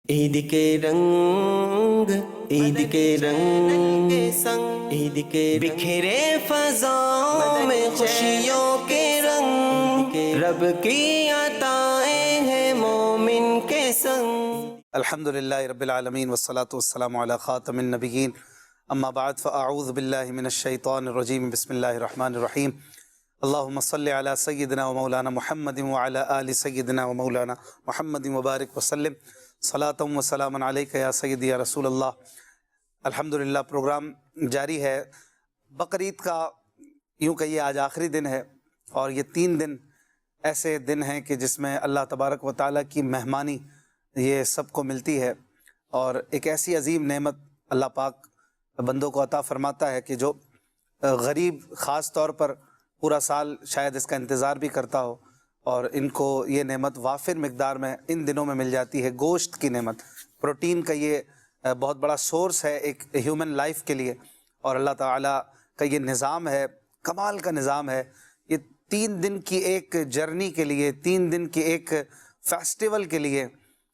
عید کے رنگ، عید کے رنگ کے سنگ، عید کے بکھرے فضاؤں میں خوشیوں کے رنگ، رب کی عطائیں ہیں مومن کے سنگ۔ الحمدللہ رب العالمین والصلاة والسلام علی خاتم النبیین، اما بعد فاعوذ باللہ من الشیطان الرجیم، بسم اللہ الرحمن الرحیم۔ اللہم صلی علی سیدنا و مولانا محمد وعلی آل سیدنا و مولانا محمد وبارک وسلم، صلاۃ و سلام علیک یا سیدی یا رسول اللہ۔ الحمدللہ پروگرام جاری ہے۔ بقرعید کا یوں کہیے آج آخری دن ہے، اور یہ 3 دن ایسے دن ہیں کہ جس میں اللہ تبارک و تعالیٰ کی مہمانی یہ سب کو ملتی ہے، اور ایک ایسی عظیم نعمت اللہ پاک بندوں کو عطا فرماتا ہے کہ جو غریب خاص طور پر پورا سال شاید اس کا انتظار بھی کرتا ہو، اور ان کو یہ نعمت وافر مقدار میں ان دنوں میں مل جاتی ہے۔ گوشت کی نعمت، پروٹین کا یہ بہت بڑا سورس ہے ایک ہیومن لائف کے لیے، اور اللہ تعالیٰ کا یہ نظام ہے، کمال کا نظام ہے۔ یہ 3 دن کی ایک جرنی کے لیے، 3 دن کی ایک فیسٹیول کے لیے،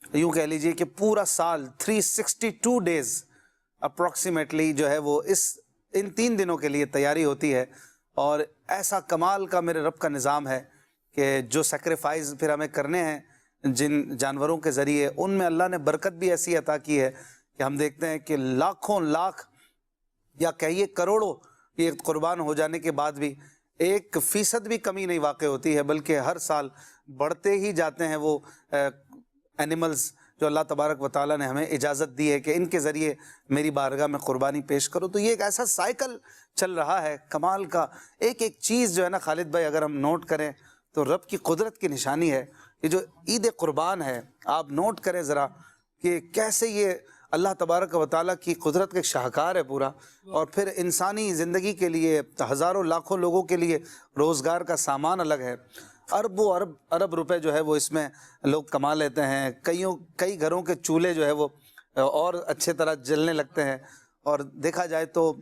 یوں کہہ لیجئے کہ پورا سال 362 ڈیز اپروکسیمیٹلی جو ہے وہ ان 3 دنوں کے لیے تیاری ہوتی ہے۔ اور ایسا کمال کا میرے رب کا نظام ہے کہ جو سیکریفائز پھر ہمیں کرنے ہیں جن جانوروں کے ذریعے، ان میں اللہ نے برکت بھی ایسی عطا کی ہے کہ ہم دیکھتے ہیں کہ لاکھوں لاکھ یا کہیے کروڑوں یہ قربان ہو جانے کے بعد بھی 1% بھی کمی نہیں واقع ہوتی ہے، بلکہ ہر سال بڑھتے ہی جاتے ہیں وہ اینیملز جو اللہ تبارک و تعالیٰ نے ہمیں اجازت دی ہے کہ ان کے ذریعے میری بارگاہ میں قربانی پیش کرو۔ تو یہ ایک ایسا سائیکل چل رہا ہے کمال کا۔ ایک ایک چیز جو ہے نا خالد بھائی، اگر ہم نوٹ کریں تو رب کی قدرت کی نشانی ہے۔ یہ جو عید قربان ہے، آپ نوٹ کریں ذرا کہ کیسے یہ اللہ تبارک و تعالیٰ کی قدرت کا ایک شاہکار ہے پورا، اور پھر انسانی زندگی کے لیے ہزاروں لاکھوں لوگوں کے لیے روزگار کا سامان الگ ہے۔ اربوں ارب روپے جو ہے وہ اس میں لوگ کما لیتے ہیں۔ کئی گھروں کے چولہے جو ہے وہ اور اچھے طرح جلنے لگتے ہیں، اور دیکھا جائے تو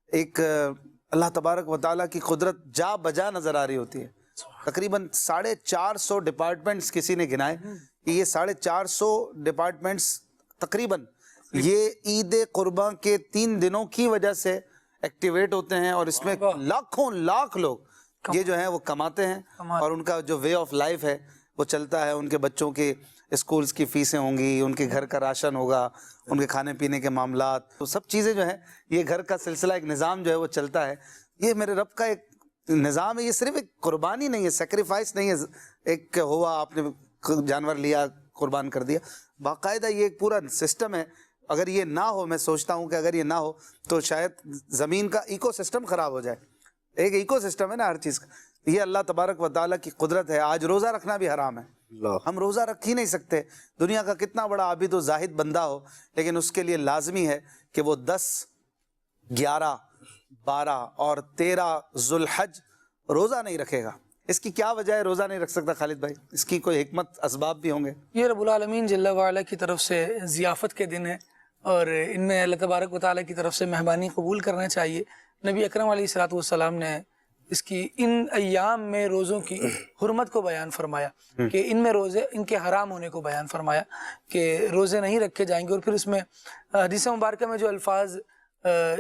ایک اللہ تبارک و تعالیٰ کی قدرت جا بجا نظر آ رہی ہوتی ہے۔ تقریباً 450 ڈپارٹمنٹس کسی نے گنائے کہ یہ 450 ڈپارٹمنٹس تقریباً یہ عید قربان کے 3 دنوں کی وجہ سے ایکٹیویٹ ہوتے ہیں، اور اس میں لاکھوں لاکھ لوگ یہ جو ہیں وہ کماتے ہیں، اور ان کا جو وے آف لائف ہے وہ چلتا ہے۔ ان کے بچوں کے اسکولز کی فیسیں ہوں گی، ان کے گھر کا راشن ہوگا، ان کے کھانے پینے کے معاملات، تو سب چیزیں جو ہیں یہ گھر کا سلسلہ ایک نظام جو ہے وہ چلتا ہے۔ یہ میرے رب کا ایک نظام ہے۔ یہ صرف ایک قربانی نہیں ہے، سیکریفائس نہیں ہے، ایک ہوا آپ نے جانور لیا قربان کر دیا۔ باقاعدہ یہ ایک پورا سسٹم ہے۔ اگر یہ نہ ہو، میں سوچتا ہوں کہ اگر یہ نہ ہو تو شاید زمین کا ایکو سسٹم خراب ہو جائے۔ ایک ایکو سسٹم ہے نا ہر چیز کا۔ یہ اللہ تبارک و تعالیٰ کی قدرت ہے۔ آج روزہ رکھنا بھی حرام ہے، ہم روزہ رکھ ہی نہیں سکتے۔ دنیا کا کتنا بڑا عابد و زاہد بندہ ہو، لیکن اس کے لیے لازمی ہے کہ وہ 10، 11، 12 اور 13 ذوالحج روزہ نہیں رکھے گا۔ اس کی کیا وجہ ہے روزہ نہیں رکھ سکتا خالد بھائی؟ اس کی کوئی حکمت اسباب بھی ہوں گے؟ یہ رب العالمین جل وعلا کی طرف سے ضیافت کے دن ہے، اور ان میں اللہ تبارک و تعالیٰ کی طرف سے مہمانی قبول کرنا چاہیے۔ نبی اکرم علیہ الصلوۃ والسلام نے اس کی ان ایام میں روزوں کی حرمت کو بیان فرمایا کہ ان میں روزے ان کے حرام ہونے کو بیان فرمایا کہ روزے نہیں رکھے جائیں گے۔ اور پھر اس میں حدیث مبارکہ میں جو الفاظ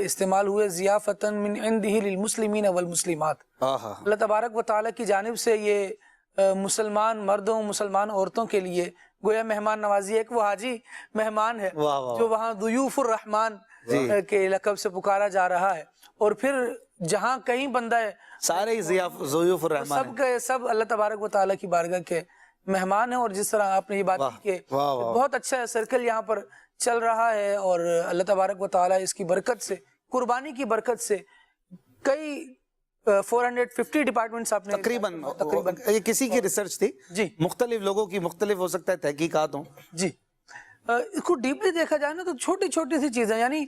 استعمال ہوئے، ضیافتن من عندہ للمسلمین والمسلمات، اللہ تبارک و تعالیٰ کی جانب سے یہ مسلمان مردوں مسلمان عورتوں کے لیے گویا مہمان نوازی ہے۔ ایک وہ حاجی مہمان ہے جو وہاں ضیوف الرحمان کے لقب سے پکارا جا رہا ہے، اور پھر جہاں کہیں بندہ ہے سارے ضیوف الرحمان سب اللہ تبارک و تعالیٰ کی بارگاہ کے مہمان ہیں۔ اور جس طرح آپ نے یہ بات کی کہ بہت اچھا سرکل یہاں پر چل رہا ہے، اور اللہ تبارک و تعالیٰ اس کی برکت سے، قربانی کی برکت سے کئی 450 ڈپارٹمنٹس آپ نے تقریباً یہ کسی کی ریسرچ تھی جی، مختلف لوگوں کی، مختلف ہو سکتا ہے تحقیقات ہوں جی۔ اس کو ڈیپلی دیکھا جائے نا تو چھوٹی چھوٹی سی چیزیں، یعنی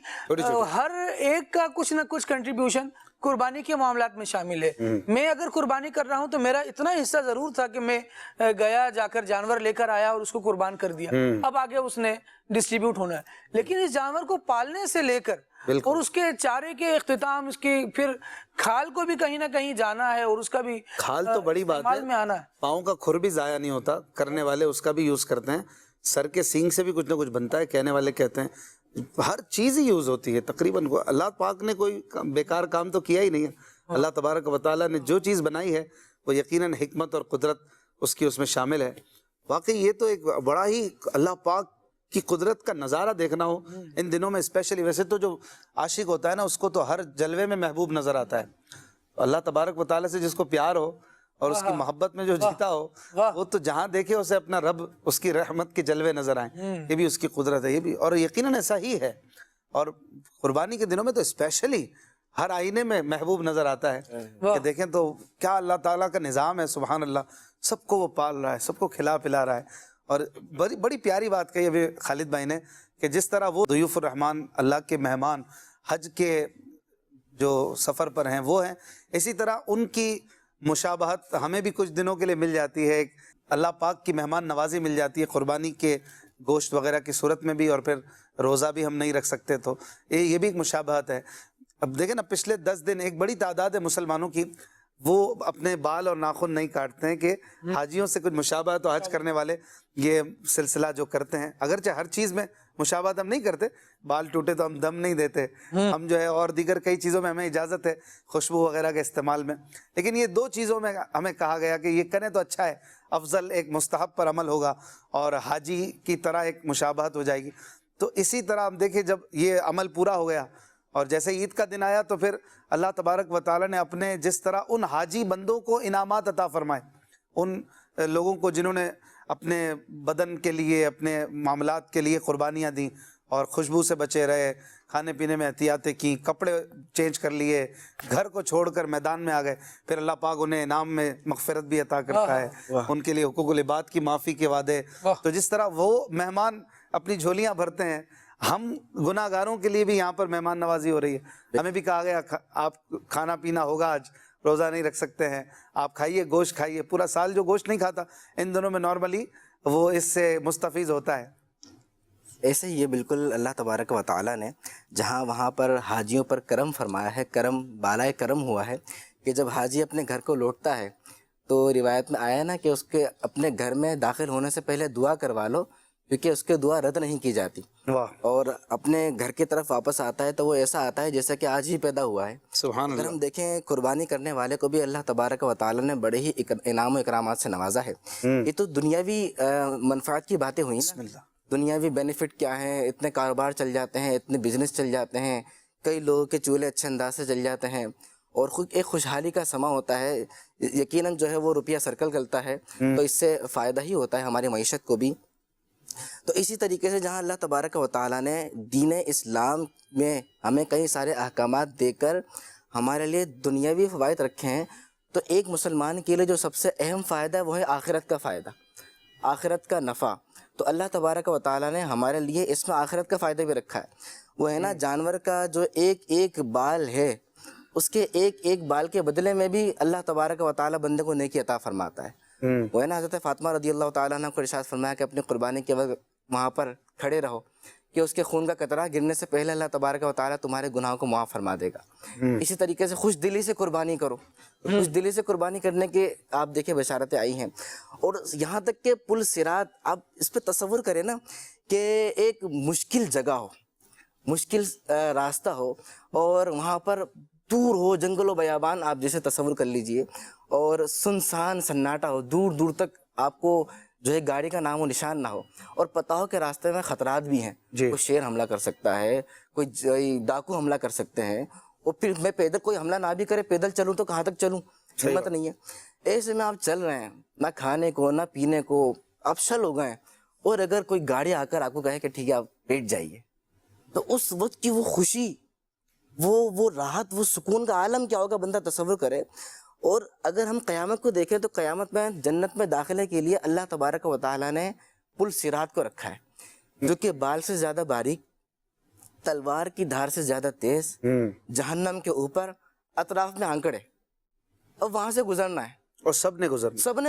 ہر ایک کا کچھ نہ کچھ کنٹریبیوشن قربانی کے معاملات میں شامل ہے۔ میں اگر قربانی کر رہا ہوں تو میرا اتنا حصہ ضرور تھا کہ میں گیا، جا کر جانور لے کر آیا اور اس کو قربان کر دیا، اب آگے اس نے ڈسٹریبیوٹ ہونا ہے۔ لیکن اس جانور کو پالنے سے لے کر اور اس کے چارے کے اختتام، اس کی پھر کھال کو بھی کہیں نہ کہیں جانا ہے، اور اس کا بھی کھال تو بڑی بات ہے، میں آنا ہے۔ پاؤں کا کھر بھی ضائع نہیں ہوتا، کرنے والے اس کا بھی یوز کرتے ہیں۔ سر کے سینگ سے بھی کچھ نہ کچھ بنتا ہے، کہنے والے کہتے ہیں ہر چیز ہی یوز ہوتی ہے تقریباً. اللہ پاک نے کوئی بیکار کام تو کیا ہی نہیں ہے. اللہ تبارک و تعالیٰ نے جو چیز بنائی ہے وہ یقیناً حکمت اور قدرت اس کی اس میں شامل ہے. واقعی یہ تو ایک بڑا ہی اللہ پاک کی قدرت کا نظارہ دیکھنا ہو ان دنوں میں اسپیشلی. ویسے تو جو عاشق ہوتا ہے نا اس کو تو ہر جلوے میں محبوب نظر آتا ہے. اللہ تبارک و تعالیٰ سے جس کو پیار ہو اور اس کی محبت میں جو جیتا ہو وہ تو جہاں دیکھے اسے اپنا رب اس کی رحمت کے جلوے نظر آئیں. یہ بھی اس کی قدرت ہے، یہ بھی، اور یقیناً ایسا ہی ہے. اور قربانی کے دنوں میں تو اسپیشلی ہر آئینے میں محبوب نظر آتا ہے کہ دیکھیں تو کیا اللہ تعالیٰ کا نظام ہے. سبحان اللہ، سب کو وہ پال رہا ہے، سب کو کھلا پلا رہا ہے. اور بڑی پیاری بات کہی ابھی خالد بھائی نے کہ جس طرح وہ ضیوف الرحمان اللہ کے مہمان حج کے جو سفر پر ہیں وہ ہیں، اسی طرح ان کی مشابہت ہمیں بھی کچھ دنوں کے لیے مل جاتی ہے. اللہ پاک کی مہمان نوازی مل جاتی ہے قربانی کے گوشت وغیرہ کی صورت میں بھی، اور پھر روزہ بھی ہم نہیں رکھ سکتے تو یہ بھی ایک مشابہت ہے. اب دیکھیں نا، پچھلے 10 دن ایک بڑی تعداد ہے مسلمانوں کی وہ اپنے بال اور ناخن نہیں کاٹتے ہیں کہ حاجیوں سے کچھ مشابہت. تو حج کرنے والے یہ سلسلہ جو کرتے ہیں، اگرچہ ہر چیز میں مشابہت ہم نہیں کرتے، بال ٹوٹے تو ہم دم نہیں دیتے، ہم جو ہے اور دیگر کئی چیزوں میں ہمیں اجازت ہے خوشبو وغیرہ کے استعمال میں، لیکن یہ 2 چیزوں میں ہمیں کہا گیا کہ یہ کریں تو اچھا ہے، افضل ایک مستحب پر عمل ہوگا اور حاجی کی طرح ایک مشابہت ہو جائے گی. تو اسی طرح ہم دیکھیں جب یہ عمل پورا ہو گیا اور جیسے عید کا دن آیا تو پھر اللہ تبارک و تعالیٰ نے اپنے جس طرح ان حاجی بندوں کو انعامات عطا فرمائے، ان لوگوں کو جنہوں نے اپنے بدن کے لیے، اپنے معاملات کے لیے قربانیاں دیں اور خوشبو سے بچے رہے، کھانے پینے میں احتیاطیں کی، کپڑے چینج کر لیے، گھر کو چھوڑ کر میدان میں آ گئے، پھر اللہ پاک انہیں انعام میں مغفرت بھی عطا کرتا ہے، ان کے لیے حقوق العباد کی معافی کے وعدے. تو جس طرح وہ مہمان اپنی جھولیاں بھرتے ہیں، ہم گناہ گاروں کے لیے بھی یہاں پر مہمان نوازی ہو رہی ہے. ہمیں بھی کہا گیا آپ کھانا پینا ہوگا، آج روزہ نہیں رکھ سکتے ہیں، آپ کھائیے، گوشت کھائیے. پورا سال جو گوشت نہیں کھاتا ان دنوں میں نارملی وہ اس سے مستفیض ہوتا ہے. ایسے ہی یہ بالکل اللہ تبارک و تعالیٰ نے جہاں وہاں پر حاجیوں پر کرم فرمایا ہے، کرم بالائے کرم ہوا ہے کہ جب حاجی اپنے گھر کو لوٹتا ہے تو روایت میں آیا نا کہ اس کے اپنے گھر میں داخل ہونے سے پہلے دعا کروا لو، کیونکہ اس کے دعا رد نہیں کی جاتی. اور اپنے گھر کی طرف واپس آتا ہے تو وہ ایسا آتا ہے جیسا کہ آج ہی پیدا ہوا ہے. سبحان اگر اللہ. ہم دیکھیں قربانی کرنے والے کو بھی اللہ تبارک و تعالیٰ نے بڑے ہی انعام و اکرامات سے نوازا ہے. یہ تو دنیاوی منفعت کی باتیں ہوئیں نا. دنیاوی بینیفٹ کیا ہیں، اتنے کاروبار چل جاتے ہیں، اتنے بزنس چل جاتے ہیں، کئی لوگوں کے چولہے اچھے انداز سے چل جاتے ہیں اور خود ایک خوشحالی کا سما ہوتا ہے. یقیناً جو ہے وہ روپیہ سرکل کرتا ہے تو اس سے فائدہ ہی ہوتا ہے ہماری معیشت کو بھی. تو اسی طریقے سے جہاں اللہ تبارک و تعالیٰ نے دین اسلام میں ہمیں کئی سارے احکامات دے کر ہمارے لیے دنیاوی فوائد رکھے ہیں، تو ایک مسلمان کے لیے جو سب سے اہم فائدہ ہے وہ ہے آخرت کا فائدہ، آخرت کا نفع. تو اللہ تبارک و تعالیٰ نے ہمارے لیے اس میں آخرت کا فائدہ بھی رکھا ہے. وہ ہے نا جانور کا جو ایک بال ہے، اس کے ایک بال کے بدلے میں بھی اللہ تبارک و تعالیٰ بندے کو نیکی عطا فرماتا ہے. وہ ہے نا حضرت فاطمہ رضی اللہ تعالیٰ عنہ کو ارشاد فرمایا کہ اپنی قربانی کے وقت وہاں پر کھڑے رہو کہ اس کے خون کا قطرہ گرنے سے پہلے اللہ تبارک و تعالیٰ تمہارے گناہوں کو معاف فرما دے گا. اسی طریقے سے خوش دلی سے قربانی کرو. خوش دلی سے قربانی کرنے کے آپ دیکھیں بشارتیں آئی ہیں. اور یہاں تک کہ پل صراط، آپ اس پہ تصور کریں نا کہ ایک مشکل جگہ ہو، مشکل راستہ ہو اور وہاں پر دور ہو جنگل و بیابان، آپ جیسے تصور کر لیجئے، اور سنسان سناٹا ہو، دور دور تک آپ کو جو ہے گاڑی کا نام و نشان نہ ہو، اور پتہ ہو کہ راستے میں خطرات بھی ہیں. کوئی شیر حملہ کر سکتا ہے، کوئی ڈاکو حملہ کر سکتے ہیں، اور پھر میں پیدل کوئی حملہ نہ بھی کرے، پیدل چلوں تو کہاں تک چلوں، ہمت نہیں ہے. ایسے میں آپ چل رہے ہیں، نہ کھانے کو نہ پینے کو، آپ شل ہو گئے ہیں، اور اگر کوئی گاڑی آ کر آپ کو کہے کہ ٹھیک ہے آپ بیٹھ جائیے، تو اس وقت کی وہ خوشی، وہ راحت، وہ سکون کا عالم کیا ہوگا بندہ تصور کرے. اور اگر ہم قیامت کو دیکھیں تو قیامت میں جنت میں داخلے کے لیے اللہ تبارک و تعالیٰ نے پل صراط کو رکھا ہے، جو کہ بال سے زیادہ باریک، تلوار کی دھار سے زیادہ تیز، جہنم کے اوپر، اطراف میں آنکڑے، اور وہاں سے گزرنا ہے، اور سب نے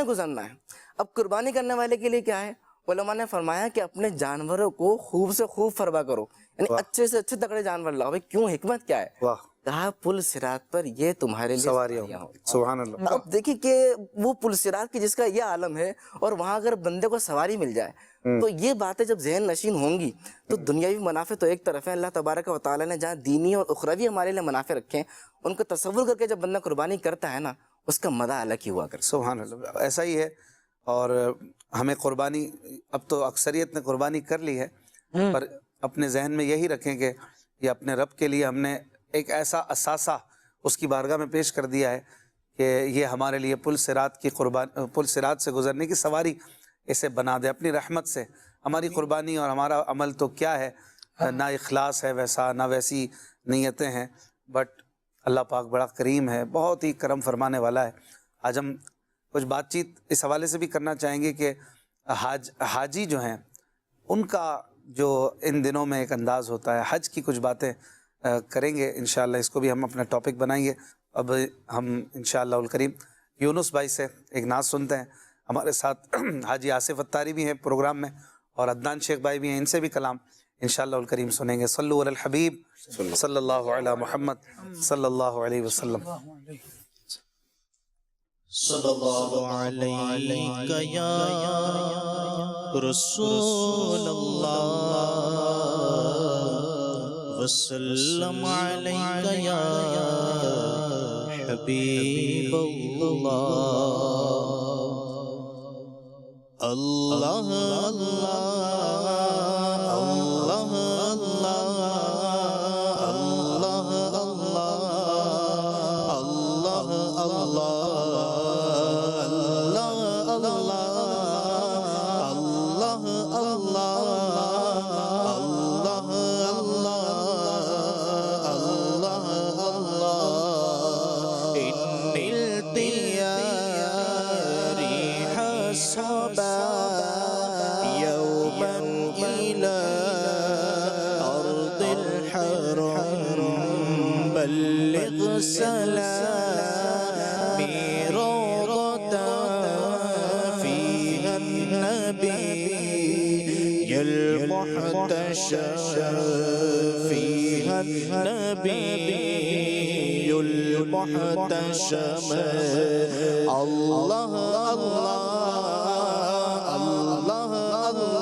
گزرنا ہے. اب قربانی کرنے والے کے لیے کیا ہے؟ علماء نے فرمایا کہ اپنے جانوروں کو خوب سے خوب فروا کرو، یعنی اچھے سے اچھے تگڑے جانور لاؤ. بھائی کیوں؟ حکمت کیا ہے؟ کہا پل صراط پر یہ تمہارے لیے سواریاں سواریاں ہوں۔ سبحان اللہ۔ اب دیکھیں کہ وہ پل صراط کی جس کا یہ عالم ہے، اور وہاں اگر بندے کو سواری مل جائے تو یہ باتیں جب ذہن نشین ہوں گی تو دنیاوی منافع تو ایک طرف ہے، اللہ تبارک و تعالیٰ نے جہاں دینی اور اخروی ہمارے لیے منافع رکھے ہیں ان کو تصور کر کے جب بندہ قربانی کرتا ہے نا اس کا مزہ الگ ہی ہوا کرتا سبحان اللہ، ایسا ہی ہے۔ اور ہمیں قربانی، اب تو اکثریت نے قربانی کر لی ہے، پر اپنے ذہن میں یہی رکھیں کہ یہ اپنے رب کے لیے ہم نے ایک ایسا اثاثہ اس کی بارگاہ میں پیش کر دیا ہے کہ یہ ہمارے لیے پل صراط کی قربانی، پل صراط سے گزرنے کی سواری اسے بنا دے اپنی رحمت سے۔ ہماری قربانی اور ہمارا عمل تو کیا ہے، نہ اخلاص ہے ویسا، نہ ویسی نیتیں ہیں، بٹ اللہ پاک بڑا کریم ہے، بہت ہی کرم فرمانے والا ہے۔ آج ہم کچھ بات چیت اس حوالے سے بھی کرنا چاہیں گے کہ حاجی جو ہیں ان کا جو ان دنوں میں ایک انداز ہوتا ہے، حج کی کچھ باتیں کریں گے انشاءاللہ، اس کو بھی ہم اپنا ٹاپک بنائیں گے۔ اب ہم انشاءاللہ الکریم یونس بھائی سے ایک نعت سنتے ہیں، ہمارے ساتھ حاجی آصف اتاری بھی ہیں پروگرام میں اور عدنان شیخ بھائی بھی ہیں، ان سے بھی کلام انشاءاللہ الکریم سنیں گے۔ صلو علی الحبیب صلی اللہ علی محمد صلی اللہ علیہ وسلم۔ صلی اللہ علیہ یا رسول اللہ وسلم علیہ یا حبیب اللہ۔ اللہ اللہ اللہ اللہ اللہ بلغ سلامي روضة فيها النبي المحتشم، فيها النبي المحتشم۔ الله الله الله الله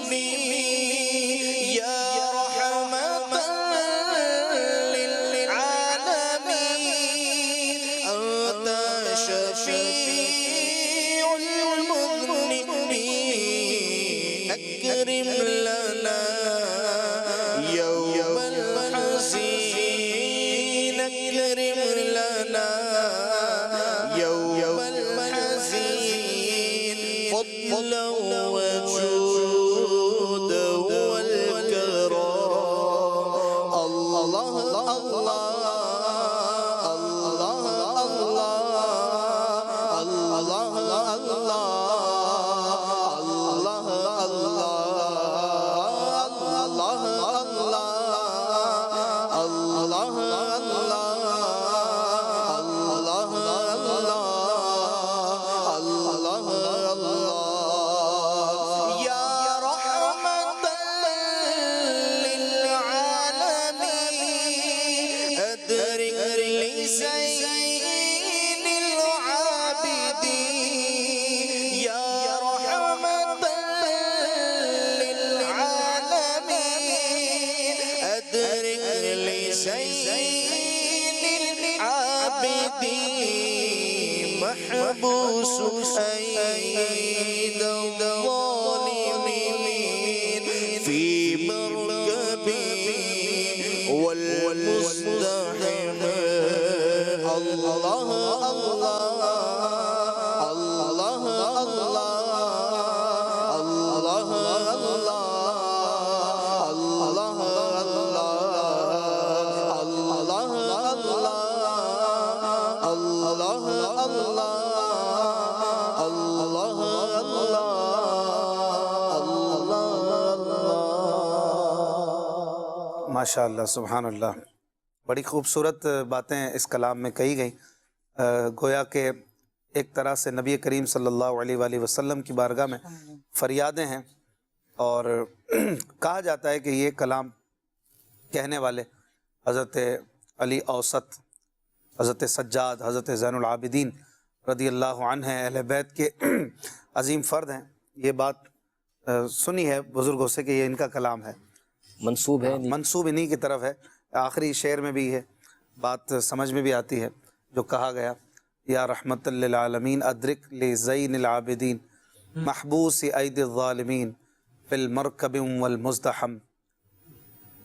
المسلمين يا رحمة للعالمين أنت شفيع المذنبين أكرم لنا يوم الحزين أكرم لنا يوم الحزين فضلا وجودا والكرام الله الله الله الله الله محبوس أيد الظالمين في مركبه والمزدحم الله الله الله الله ماشاء اللہ سبحان اللہ. بڑی خوبصورت باتیں اس کلام میں کہی گئیں. گویا کہ ایک طرح سے نبی کریم صلی اللہ علیہ وآلہ وسلم کی بارگاہ میں فریادیں ہیں، اور کہا جاتا ہے کہ یہ کلام کہنے والے حضرت علی اوسط، حضرت سجاد، حضرت زین العابدین رضی اللہ عنہ ہیں، اہل بیت کے عظیم فرد ہیں. یہ بات سنی ہے بزرگوں سے کہ یہ ان کا کلام ہے، منسوب ہے، منسوب انہی کی طرف ہے. آخری شعر میں بھی ہے بات سمجھ میں بھی آتی ہے جو کہا گیا، یا رحمت للعالمین ادرک لزین العابدین محبوس اید الظالمین فی المرکب والمزدحم،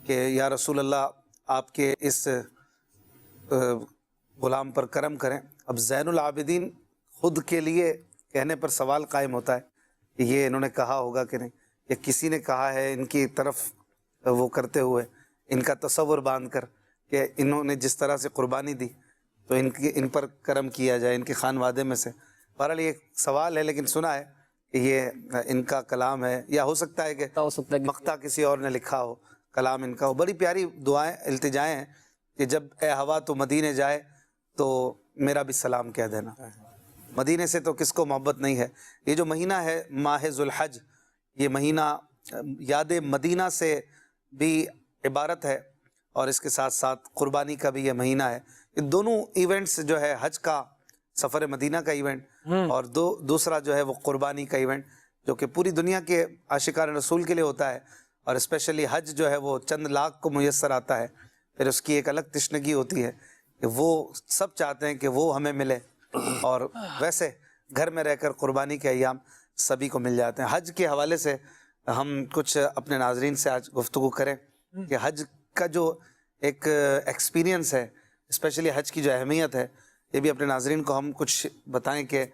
کہ یا رسول اللہ آپ کے اس غلام پر کرم کریں. اب زین العابدین خود کے لیے کہنے پر سوال قائم ہوتا ہے کہ یہ انہوں نے کہا ہوگا کہ نہیں، یا کسی نے کہا ہے ان کی طرف وہ کرتے ہوئے، ان کا تصور باندھ کر کہ انہوں نے جس طرح سے قربانی دی تو ان پر کرم کیا جائے، ان کے خانوادے میں سے. بہرحال یہ سوال ہے، لیکن سنا ہے کہ یہ ان کا کلام ہے، یا ہو سکتا ہے کہ مقطع کسی اور نے لکھا ہو، کلام ان کا ہو. بڑی پیاری دعائیں التجائیں ہیں کہ جب اے ہوا تو مدینے جائے تو میرا بھی سلام کہہ دینا. مدینے سے تو کس کو محبت نہیں ہے. یہ جو مہینہ ہے ماہ ذوالحج، یہ مہینہ یاد مدینہ سے بھی عبارت ہے، اور اس کے ساتھ ساتھ قربانی کا بھی یہ مہینہ ہے. یہ دونوں ایونٹس جو ہے، حج کا سفر مدینہ کا ایونٹ اور دوسرا جو ہے وہ قربانی کا ایونٹ، جو کہ پوری دنیا کے عاشقان رسول کے لیے ہوتا ہے، اور اسپیشلی حج جو ہے وہ چند لاکھ کو میسر آتا ہے. پھر اس کی ایک الگ تشنگی ہوتی ہے کہ وہ سب چاہتے ہیں کہ وہ ہمیں ملے، اور ویسے گھر میں رہ کر قربانی کے ایام سبھی کو مل جاتے ہیں. حج کے حوالے سے ہم کچھ اپنے ناظرین سے آج گفتگو کریں کہ حج کا جو ایک ایکسپیرینس ہے، اسپیشلی حج کی جو اہمیت ہے، یہ بھی اپنے ناظرین کو ہم کچھ بتائیں کہ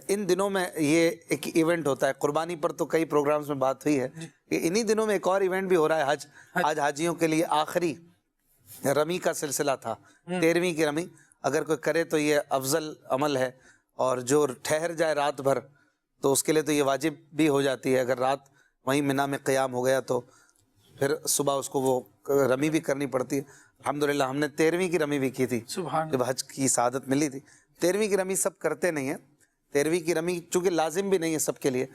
ان دنوں میں یہ ایک ایونٹ ہوتا ہے. قربانی پر تو کئی پروگرامز میں بات ہوئی ہے کہ انہی دنوں میں ایک اور ایونٹ بھی ہو رہا ہے حج. آج حاجیوں کے لیے آخری رمی کا سلسلہ تھا، 13ویں کی رمی. اگر کوئی کرے تو یہ افضل عمل ہے، اور جو ٹھہر جائے رات بھر تو اس کے لیے تو یہ واجب بھی ہو جاتی ہے. اگر رات وہیں منا میں قیام ہو گیا تو پھر صبح اس کو وہ رمی بھی کرنی پڑتی ہے. الحمدللہ ہم نے 13ویں کی رمی بھی کی تھی جب حج کی سعادت ملی تھی. 13ویں کی رمی سب کرتے نہیں ہیں. 13ویں کی رمی چونکہ لازم بھی نہیں ہے سب کے لیے،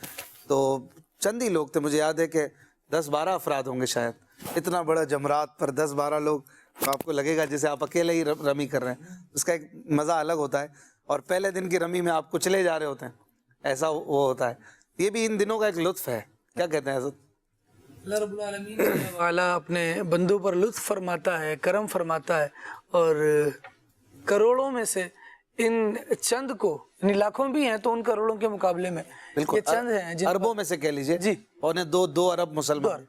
تو چند ہی لوگ تھے. مجھے یاد ہے کہ 10-12 افراد ہوں گے شاید. اتنا بڑا جمرات پر 10-12 لوگ، تو آپ کو لگے گا جیسے آپ اکیلے ہی رمی کر رہے ہیں. اس کا ایک مزہ الگ ہوتا ہے. اور پہلے دن کی رمی میں آپ کچلے جا رہے ہوتے ہیں، ایسا وہ ہوتا ہے. یہ بھی ان دنوں کا ایک لطف ہے. کیا کہتے ہیں حضرت؟ اللہ رب العالمین جل وعلا اپنے بندوں پر لطف فرماتا ہے، کرم فرماتا ہے، اور کروڑوں میں سے ان چند کو، یعنی لاکھوں بھی ہیں تو ان کروڑوں کے مقابلے میں یہ چند ہیں جن اربوں میں سے کہہ لیجئے، جی، 2 ارب مسلمان،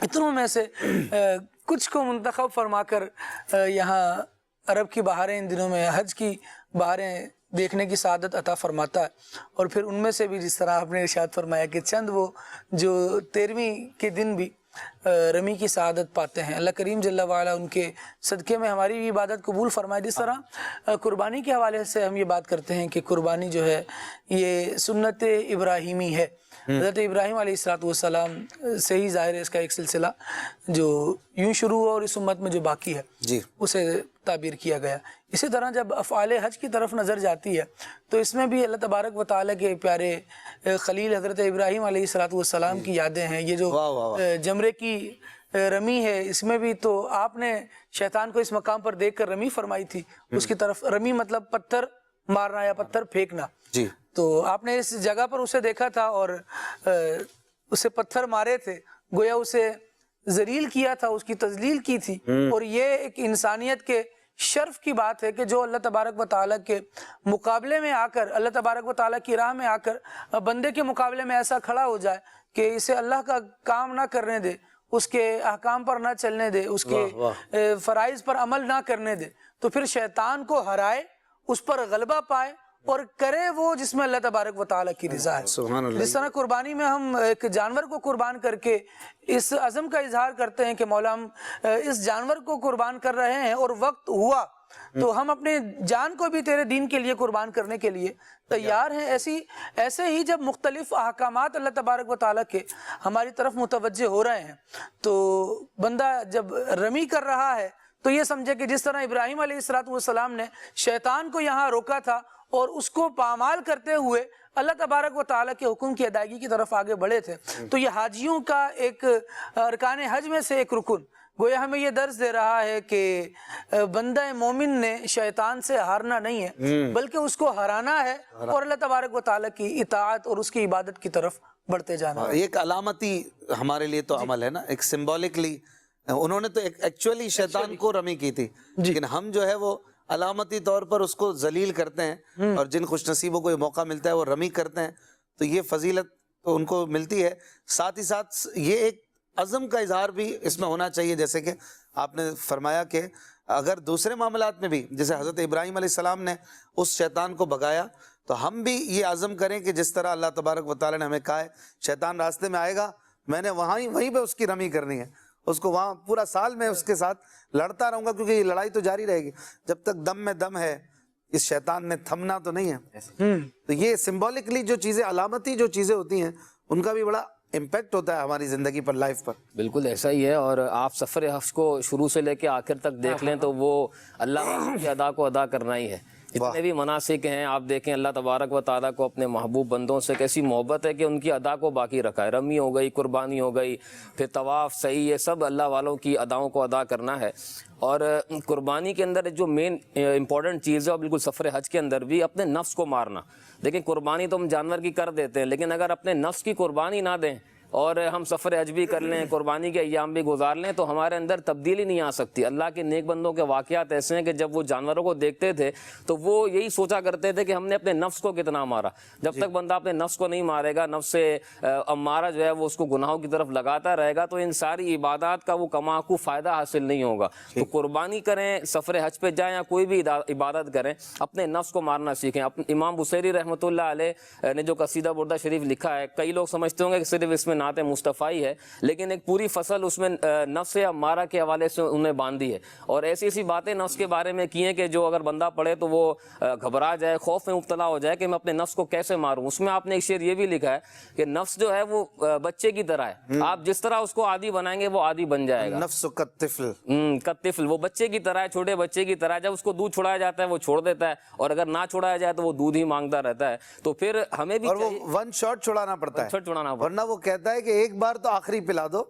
اتنوں میں سے کچھ کو منتخب فرما کر یہاں عرب کی بہاریں، ان دنوں میں حج کی بہاریں دیکھنے کی سعادت عطا فرماتا ہے، اور پھر ان میں سے بھی جس طرح آپ نے ارشاد فرمایا کہ چند وہ جو 13ویں کے دن بھی رمی کی سعادت پاتے ہیں، اللہ کریم جل وعلا ان کے صدقے میں ہماری بھی عبادت قبول فرمائے۔ جس طرح قربانی کے حوالے سے ہم یہ بات کرتے ہیں کہ قربانی جو ہے یہ سنت ابراہیمی ہے، حضرت ابراہیم علیہ السلام سے ہی ظاہر ہے اس کا ایک سلسلہ جو یوں شروع ہوا اور اس امت میں جو باقی ہے جی، اسے تعبیر کیا گیا۔ اسی طرح جب افعال حج کی طرف نظر جاتی ہے تو اس میں بھی اللہ تبارک و تعالیٰ کے پیارے خلیل حضرت ابراہیم علیہ السلام کی یادیں ہیں۔ یہ جو جمرے کی رمی ہے اس میں بھی تو آپ نے شیطان کو اس مقام پر دیکھ کر رمی فرمائی تھی، اس کی طرف رمی مطلب پتھر مارنا یا پتھر پھینکنا، جی، تو آپ نے اس جگہ پر اسے دیکھا تھا اور اسے پتھر مارے تھے، گویا اسے ذلیل کیا تھا، اس کی تذلیل کی تھی، اور یہ ایک انسانیت کے شرف کی بات ہے کہ جو اللہ تبارک و تعالیٰ کے مقابلے میں آ کر، اللہ تبارک و تعالیٰ کی راہ میں آ کر بندے کے مقابلے میں ایسا کھڑا ہو جائے کہ اسے اللہ کا کام نہ کرنے دے، اس کے احکام پر نہ چلنے دے، اس کے فرائض پر عمل نہ کرنے دے، تو پھر شیطان کو ہرائے، اس پر غلبہ پائے اور کرے وہ جس میں اللہ تبارک و تعالیٰ کی رضا ہے۔ سبحان اللہ۔ جس طرح قربانی میں ہم ایک جانور کو قربان کر کے اس عزم کا اظہار کرتے ہیں کہ مولا ہم اس جانور کو قربان کر رہے ہیں اور وقت ہوا تو ہم اپنے جان کو بھی تیرے دین کے لیے قربان کرنے کے لیے تیار ہیں، ایسے ہی جب مختلف احکامات اللہ تبارک و تعالیٰ کے ہماری طرف متوجہ ہو رہے ہیں تو بندہ جب رمی کر رہا ہے تو یہ سمجھے کہ جس طرح ابراہیم علیہ السلام نے شیطان کو یہاں روکا تھا اور اس کو پامال کرتے ہوئے اللہ تبارک و تعالیٰ کے حکم کی ادائیگی کی طرف آگے بڑھے تھے، تو یہ حاجیوں کا ایک ارکان حج میں سے ایک رکن گویا ہمیں یہ درس دے رہا ہے کہ بندہ مومن نے شیطان سے ہارنا نہیں ہے بلکہ اس کو ہرانا ہے اور اللہ تبارک و تعالیٰ کی اطاعت اور اس کی عبادت کی طرف بڑھتے جانا ہے۔ ایک علامتی ہمارے لیے تو عمل ہے نا، ایک سمبولکلی انہوں نے تو ایکچولی شیطان کو رمی کی تھی، لیکن ہم جو ہے وہ علامتی طور پر اس کو ذلیل کرتے ہیں، اور جن خوش نصیبوں کو یہ موقع ملتا ہے وہ رمی کرتے ہیں، تو یہ فضیلت تو ان کو ملتی ہے۔ ساتھ ہی ساتھ یہ ایک عزم کا اظہار بھی اس میں ہونا چاہیے، جیسے کہ آپ نے فرمایا کہ اگر دوسرے معاملات میں بھی جیسے حضرت ابراہیم علیہ السلام نے اس شیطان کو بھگایا تو ہم بھی یہ عزم کریں کہ جس طرح اللہ تبارک و تعالیٰ نے ہمیں کہا ہے شیطان راستے میں آئے گا میں نے وہیں پہ اس کی رمی کرنی ہے، اس کو وہاں پورا سال میں اس کے ساتھ لڑتا رہوں گا، کیونکہ یہ لڑائی تو جاری رہے گی جب تک دم میں دم ہے، اس شیطان نے تھمنا تو نہیں ہے۔ تو یہ سمبولکلی جو چیزیں، علامتی جو چیزیں ہوتی ہیں ان کا بھی بڑا امپیکٹ ہوتا ہے ہماری زندگی پر، لائف پر۔ بالکل ایسا ہی ہے، اور آپ سفر حج کو شروع سے لے کے آخر تک دیکھ لیں تو وہ اللہ کی ادا کو ادا کرنا ہی ہے۔ جتنے بھی مناسک ہیں آپ دیکھیں، اللہ تبارک و تعالیٰ کو اپنے محبوب بندوں سے کیسی محبت ہے کہ ان کی ادا کو باقی رکھا ہے۔ رمی ہو گئی، قربانی ہو گئی، پھر طواف، سعی، یہ سب اللہ والوں کی اداؤں کو ادا کرنا ہے۔ اور قربانی کے اندر جو مین امپورٹنٹ چیز ہے، اور بالکل سفر حج کے اندر بھی اپنے نفس کو مارنا۔ دیکھیں قربانی تو ہم جانور کی کر دیتے ہیں، لیکن اگر اپنے نفس کی قربانی نہ دیں اور ہم سفر حج بھی کر لیں، قربانی کے ایام بھی گزار لیں، تو ہمارے اندر تبدیلی نہیں آ سکتی۔ اللہ کے نیک بندوں کے واقعات ایسے ہیں کہ جب وہ جانوروں کو دیکھتے تھے تو وہ یہی سوچا کرتے تھے کہ ہم نے اپنے نفس کو کتنا مارا۔ جب تک بندہ اپنے نفس کو نہیں مارے گا، نفس امارہ جو ہے وہ اس کو گناہوں کی طرف لگاتا رہے گا، تو ان ساری عبادات کا وہ کماکو فائدہ حاصل نہیں ہوگا۔ تو قربانی کریں، سفر حج پہ جائیں یا کوئی بھی عبادت کریں، اپنے نفس کو مارنا سیکھیں۔ امام بصیری رحمۃ اللہ علیہ نے جو قصیدہ بردہ شریف لکھا ہے، کئی لوگ سمجھتے ہوں گے کہ صرف اس میں نعت مصطفیٰ ہے، لیکن ایک پوری فصل اس میں نفس امارہ کے حوالے سے انہیں باندھی ہے، اور ایسی ایسی باتیں نفس کے بارے میں کی ہیں کہ جو اگر بندہ پڑھے تو وہ گھبرا جائے، خوف میں مبتلا ہو جائے کہ میں اپنے نفس کو کیسے ماروں۔ اس میں آپ نے ایک شعر یہ بھی لکھا ہے کہ نفس جو ہے وہ بچے کی طرح ہے، آپ جس طرح اس کو عادی بنائیں گے وہ عادی بن جائے گا۔ نفس کالطفل، کالطفل، وہ بچے کی طرح ہے، چھوٹے بچے کی طرح ہے، جب اس کو دودھ چھڑایا جاتا ہے وہ چھوڑ دیتا ہے، اور اگر نہ چھڑایا جائے تو وہ دودھ ہی مانگتا رہتا ہے۔ تو پھر ہمیں بھی اور وہ ون شاٹ چھڑانا پڑتا ہے، چھڑانا پڑتا ہے، ورنہ وہ کہتا ہے کہ ایک بار تو آخری پلا دو،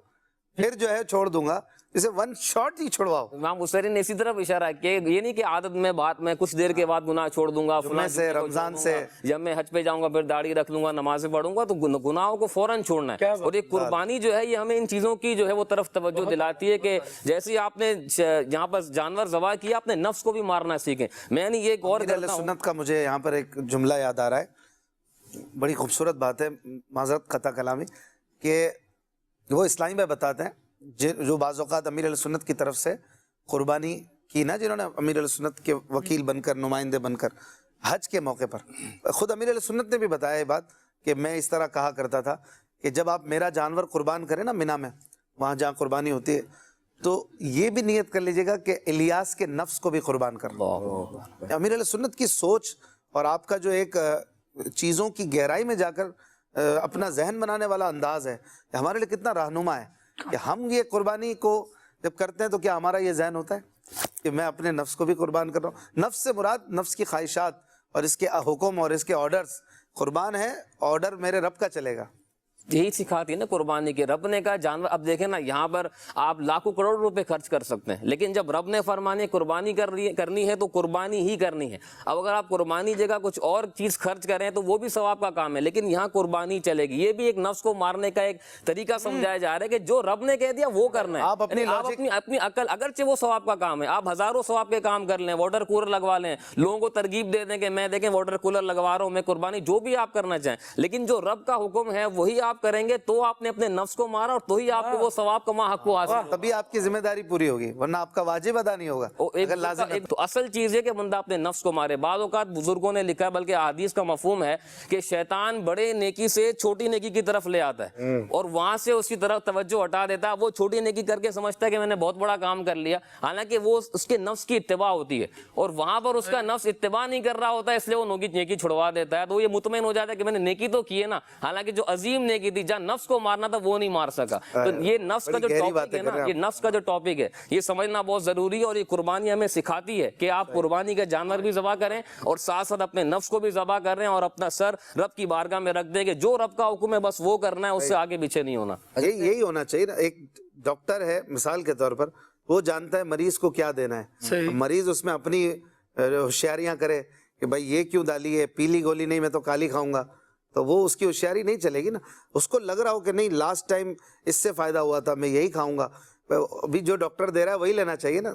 پھر جو ہے چھوڑ دوں گا، اسے ون شاٹ ہی چھڑواؤ. امام بصری نے اسی طرف اشارہ کیا، یہ نہیں کہ عادت میں بات میں کچھ دیر کے بعد گناہ چھوڑ دوں گا، جمعے سے رمضان سے جب میں حج پہ جاؤں گا پھر داڑھی رکھ لوں گا، نمازیں پڑھوں گا، تو گناہوں کو فوراً چھوڑنا ہے. اور یہ قربانی جو ہے یہ ہمیں ان چیزوں کی جو ہے وہ طرف توجہ دلاتی ہے کہ جیسے آپ نے یہاں پر جانور ذبح کیا، اپنے نفس کو بھی مارنا سیکھیں. میں نے یہ غور کرتا ہوں، سنت کا مجھے یہاں پر ایک جملہ یاد آ رہا ہے، بڑی خوبصورت بات ہے، معذرت قطع کلامی، کہ وہ اسلامی میں بتاتے ہیں جو بعض اوقات امیر علیہ سنت کی طرف سے قربانی کی نا، جنہوں نے امیر علیہ سنت کے وکیل بن کر، نمائندے بن کر حج کے موقع پر، خود امیر علیہ سنت نے بھی بتایا یہ بات کہ میں اس طرح کہا کرتا تھا کہ جب آپ میرا جانور قربان کریں نا مینا میں، وہاں جہاں قربانی ہوتی ہے، تو یہ بھی نیت کر لیجئے گا کہ الیاس کے نفس کو بھی قربان کرنا. امیر علیہ سنت کی سوچ اور آپ کا جو ایک چیزوں کی گہرائی میں جا کر اپنا ذہن بنانے والا انداز ہے، ہمارے لیے کتنا رہنما ہے کہ ہم یہ قربانی کو جب کرتے ہیں تو کیا ہمارا یہ ذہن ہوتا ہے کہ میں اپنے نفس کو بھی قربان کر رہا ہوں. نفس سے مراد نفس کی خواہشات اور اس کے حکم اور اس کے آرڈرز قربان ہے، آرڈر میرے رب کا چلے گا. یہی سکھاتی ہے نا قربانی کے، رب نے کہا جانور. اب دیکھیں نا یہاں پر آپ لاکھوں کروڑ روپے خرچ کر سکتے ہیں، لیکن جب رب نے فرمانے قربانی کرنی ہے تو قربانی ہی کرنی ہے. اب اگر آپ قربانی جگہ کچھ اور چیز خرچ کریں تو وہ بھی ثواب کا کام ہے، لیکن یہاں قربانی چلے گی. یہ بھی ایک نفس کو مارنے کا ایک طریقہ سمجھایا جا رہا ہے کہ جو رب نے کہہ دیا وہ کرنا ہے. آپ اپنی عقل، اگرچہ وہ ثواب کا کام ہے، آپ ہزاروں ثواب کے کام کر لیں، واٹر کولر لگوا لیں، لوگوں کو ترغیب دے دیں کہ میں دیکھیں واٹر کولر لگوا رہا ہوں، میں قربانی، جو بھی آپ کرنا چاہیں، لیکن جو رب کا حکم ہے وہی آپ کریں گے تو آپ نے اپنے نفس کو مارا اور تو ہی آپ کو وہ ثواب کا حق کو حاصل ہوگا. تبھی آپ کی ذمہ داری پوری ہوگی، ورنہ آپ کا واجب ادا نہیں ہوگا اگر لازم ہے. تو اصل چیز ہے کہ بندہ اپنے نفس کو مارے. بعض اوقات بزرگوں نے لکھا ہے، بلکہ احادیث کا مفہوم ہے کہ شیطان بڑے نیکی سے چھوٹی نیکی کی طرف لے آتا ہے اور وہاں سے اس کی طرف توجہ ہٹا دیتا ہے. وہ چھوٹی نیکی کر کے سمجھتا ہے کہ میں نے بہت بڑا کام کر لیا، حالانکہ وہ اس کے نفس کی اتباع ہوتی ہے اور وہاں پر اس کا نفس اتباع نہیں کر رہا ہوتا ہے، اس لیے وہ نیکی چھڑوا دیتا ہے. تو یہ مطمئن ہو جاتا ہے کہ میں نے نیکی تو کی ہے نا، حالانکہ جو عظیم نیکی تھی جہاں نفس کو مارنا تھا وہ نہیں مار سکا. تو یہ نفس کا جو ٹاپک ہے نا، یہ نفس کا جو ٹاپک ہے یہ سمجھنا بہت ضروری ہے. اور یہ قربانی ہمیں سکھاتی ہے کہ آپ قربانی کا جانور بھی ذبح کریں اور ساتھ ساتھ اپنے نفس کو بھی ذبح کر رہے ہیں اور اپنا سر رب کی بارگاہ میں رکھ دیں کہ جو رب کا حکم ہے بس وہ کرنا ہے، اس سے آگے پیچھے نہیں ہونا. یہی ہونا چاہیے نا. ایک ڈاکٹر ہے مثال کے طور پر، وہ جانتا ہے مریض کو کیا دینا ہے، مریض اس میں اپنی ہوشیاریاں کرے کہ بھائی یہ کیوں ڈالی ہے، پیلی گولی نہیں میں تو کالی کھاؤں گا، تو وہ اس کی ہوشیاری نہیں چلے گی نا. اس کو لگ رہا ہو کہ نہیں لاسٹ ٹائم اس سے فائدہ ہوا تھا، میں یہی کھاؤں گا، ابھی جو ڈاکٹر دے رہا ہے وہی لینا چاہیے نا.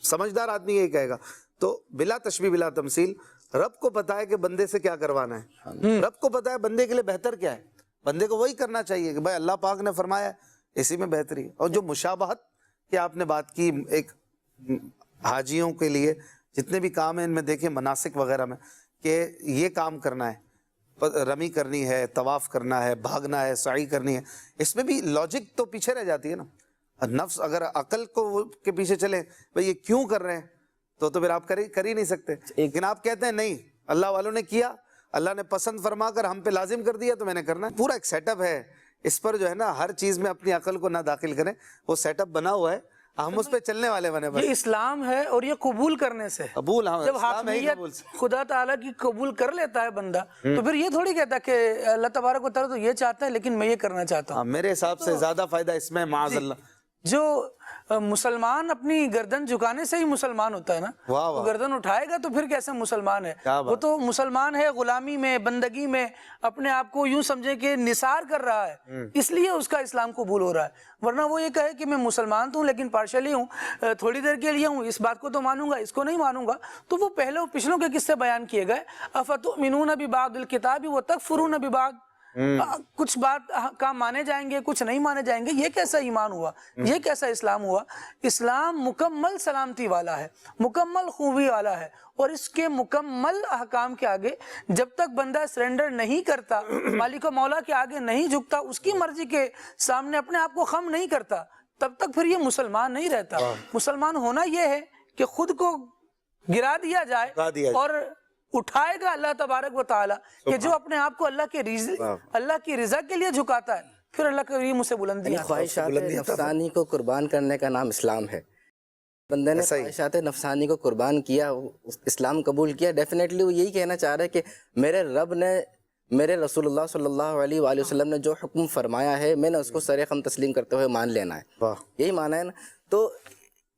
سمجھدار آدمی یہی کہے گا. تو بلا تشبیہ بلا تمثیل رب کو پتا ہے کہ بندے سے کیا کروانا ہے، رب کو پتا ہے بندے کے لیے بہتر کیا ہے، بندے کو وہی کرنا چاہیے کہ بھائی اللہ پاک نے فرمایا اسی میں بہتری. اور جو مشابہت کی آپ نے بات کی، ایک حاجیوں کے لیے جتنے بھی کام ہیں ان میں دیکھیں مناسک وغیرہ میں کہ یہ کام کرنا ہے، رمی کرنی ہے، طواف کرنا ہے، بھاگنا ہے، سعی کرنی ہے، اس میں بھی لاجک تو پیچھے رہ جاتی ہے نا. نفس اگر عقل کو کے پیچھے چلے بھئی یہ کیوں کر رہے ہیں تو پھر آپ کر ہی نہیں سکتے. لیکن آپ کہتے ہیں نہیں اللہ والوں نے کیا، اللہ نے پسند فرما کر ہم پہ لازم کر دیا تو میں نے کرنا ہے. پورا ایک سیٹ اپ ہے، اس پر جو ہے نا ہر چیز میں اپنی عقل کو نہ داخل کریں، وہ سیٹ اپ بنا ہوا ہے، ہم اس پہ چلنے والے بنے. یہ اسلام ہے اور یہ قبول کرنے سے قبول. ہاں جب حاکمیت خدا تعالیٰ کی قبول کر لیتا ہے بندہ تو پھر یہ تھوڑی کہتا کہ اللہ تبارک و تعالیٰ تو یہ چاہتا ہے لیکن میں یہ کرنا چاہتا ہوں. میرے حساب سے زیادہ فائدہ اس میں معاذ اللہ. جو مسلمان اپنی گردن جھکانے سے ہی مسلمان ہوتا ہے نا، وہ گردن اٹھائے گا تو پھر کیسے مسلمان ہے؟ وہ تو مسلمان ہے غلامی میں، بندگی میں، اپنے آپ کو یوں سمجھے کہ نثار کر رہا ہے، اس لیے اس کا اسلام قبول ہو رہا ہے. ورنہ وہ یہ کہے کہ میں مسلمان تو ہوں لیکن پارشلی ہوں، تھوڑی دیر کے لیے ہوں، اس بات کو تو مانوں گا، اس کو نہیں مانوں گا. تو وہ پچھلوں کے قصے بیان کیے گئے، افتؤمنون ببعض الکتاب وتکفرون ببعض، کچھ بات کام مانے جائیں گے کچھ نہیں مانے جائیں گے. یہ کیسا ایمان ہوا، یہ کیسا اسلام ہوا؟ اسلام مکمل سلامتی والا ہے، مکمل خوبی والا ہے، اور اس کے مکمل احکام کے آگے جب تک بندہ سرنڈر نہیں کرتا، مالک و مولا کے آگے نہیں جھکتا، اس کی مرضی کے سامنے اپنے آپ کو خم نہیں کرتا، تب تک پھر یہ مسلمان نہیں رہتا. مسلمان ہونا یہ ہے کہ خود کو گرا دیا جائے اور اٹھائے گا اللہ تبارک و تعالیٰ، کہ جو اپنے آپ کو اللہ کی رضا کے لیے جھکاتا ہے پھر اللہ کریم اسے بلندی. خواہشات نفسانی کو قربان کرنے کا نام اسلام ہے. بندے نے خواہشات نفسانی کو قربان کیا، اسلام قبول کیا، ڈیفینیٹلی وہ یہی کہنا چاہ رہا ہے کہ میرے رب نے میرے رسول اللہ صلی اللہ علیہ وآلہ وسلم نے جو حکم فرمایا ہے میں نے اس کو سر خم تسلیم کرتے ہوئے مان لینا ہے. یہی مانا ہے نا. تو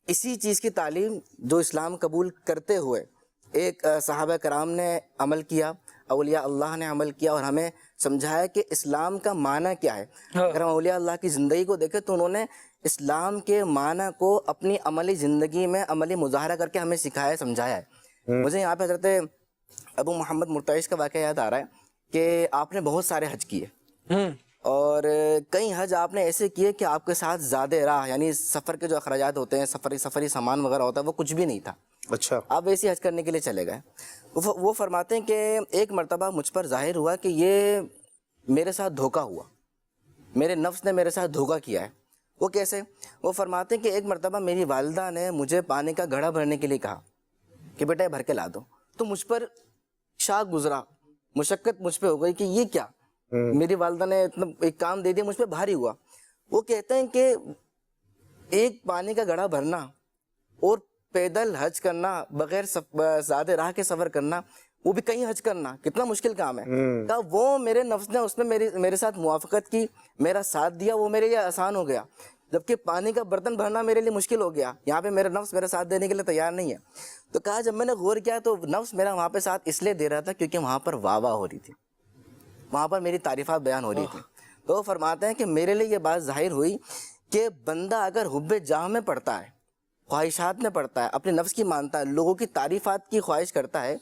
اسی چیز کی تعلیم جو اسلام قبول کرتے ہوئے ایک صحابہ کرام نے عمل کیا, اولیاء اللہ نے عمل کیا اور ہمیں سمجھایا کہ اسلام کا معنی کیا ہے. اگر ہم اولیاء اللہ کی زندگی کو دیکھیں تو انہوں نے اسلام کے معنی کو اپنی عملی زندگی میں عملی مظاہرہ کر کے ہمیں سکھایا, سمجھایا ہے. مجھے یہاں پہ حضرت ابو محمد مرتعش کا واقعہ یاد آ رہا ہے کہ آپ نے بہت سارے حج کیے اور کئی حج آپ نے ایسے کیے کہ آپ کے ساتھ زیادہ راہ یعنی سفر کے جو اخراجات ہوتے ہیں, سفری سامان وغیرہ ہوتا ہے, وہ کچھ بھی نہیں تھا. اچھا. آپ ویسے حج کرنے کے لیے چلے گئے. وہ فرماتے ہیں کہ ایک مرتبہ مجھ پر ظاہر ہوا کہ یہ میرے ساتھ دھوکہ ہوا, میرے نفس نے میرے ساتھ دھوکہ کیا ہے. وہ کیسے؟ وہ فرماتے ہیں کہ ایک مرتبہ میری والدہ نے مجھے پانی کا گھڑا بھرنے کے لیے کہا کہ بیٹا یہ بھر کے لا دو. تو مجھ پر شاک گزرا, مشقت مجھ پہ ہو گئی کہ یہ کیا, میری والدہ نے اتنا ایک کام دے دیا, مجھ پہ بھاری ہوا. وہ کہتے ہیں کہ ایک پانی کا گھڑا بھرنا اور پیدل حج کرنا, بغیر زیادہ راہ کے سفر کرنا, وہ بھی کہیں حج کرنا, کتنا مشکل کام ہے. کہ وہ میرے نفس نے اس میں میرے ساتھ موافقت کی, میرا ساتھ دیا, وہ میرے لیے آسان ہو گیا. جبکہ پانی کا برتن بھرنا میرے لیے مشکل ہو گیا, یہاں پہ میرا نفس میرا ساتھ دینے کے لیے تیار نہیں ہے. تو کہا جب میں نے غور کیا تو نفس میرا وہاں پہ ساتھ اس لیے دے رہا تھا کیونکہ وہاں پر واہ واہ ہو رہی تھی, وہاں پر میری تعریفات بیان ہو رہی تھی. تو وہ فرماتے ہیں کہ میرے لیے یہ بات ظاہر ہوئی کہ بندہ اگر حب جاہ میں پڑتا ہے, خواہشات میں پڑتا ہے, اپنے نفس کی مانتا ہے, لوگوں کی تعریفات کی خواہش کرتا ہے,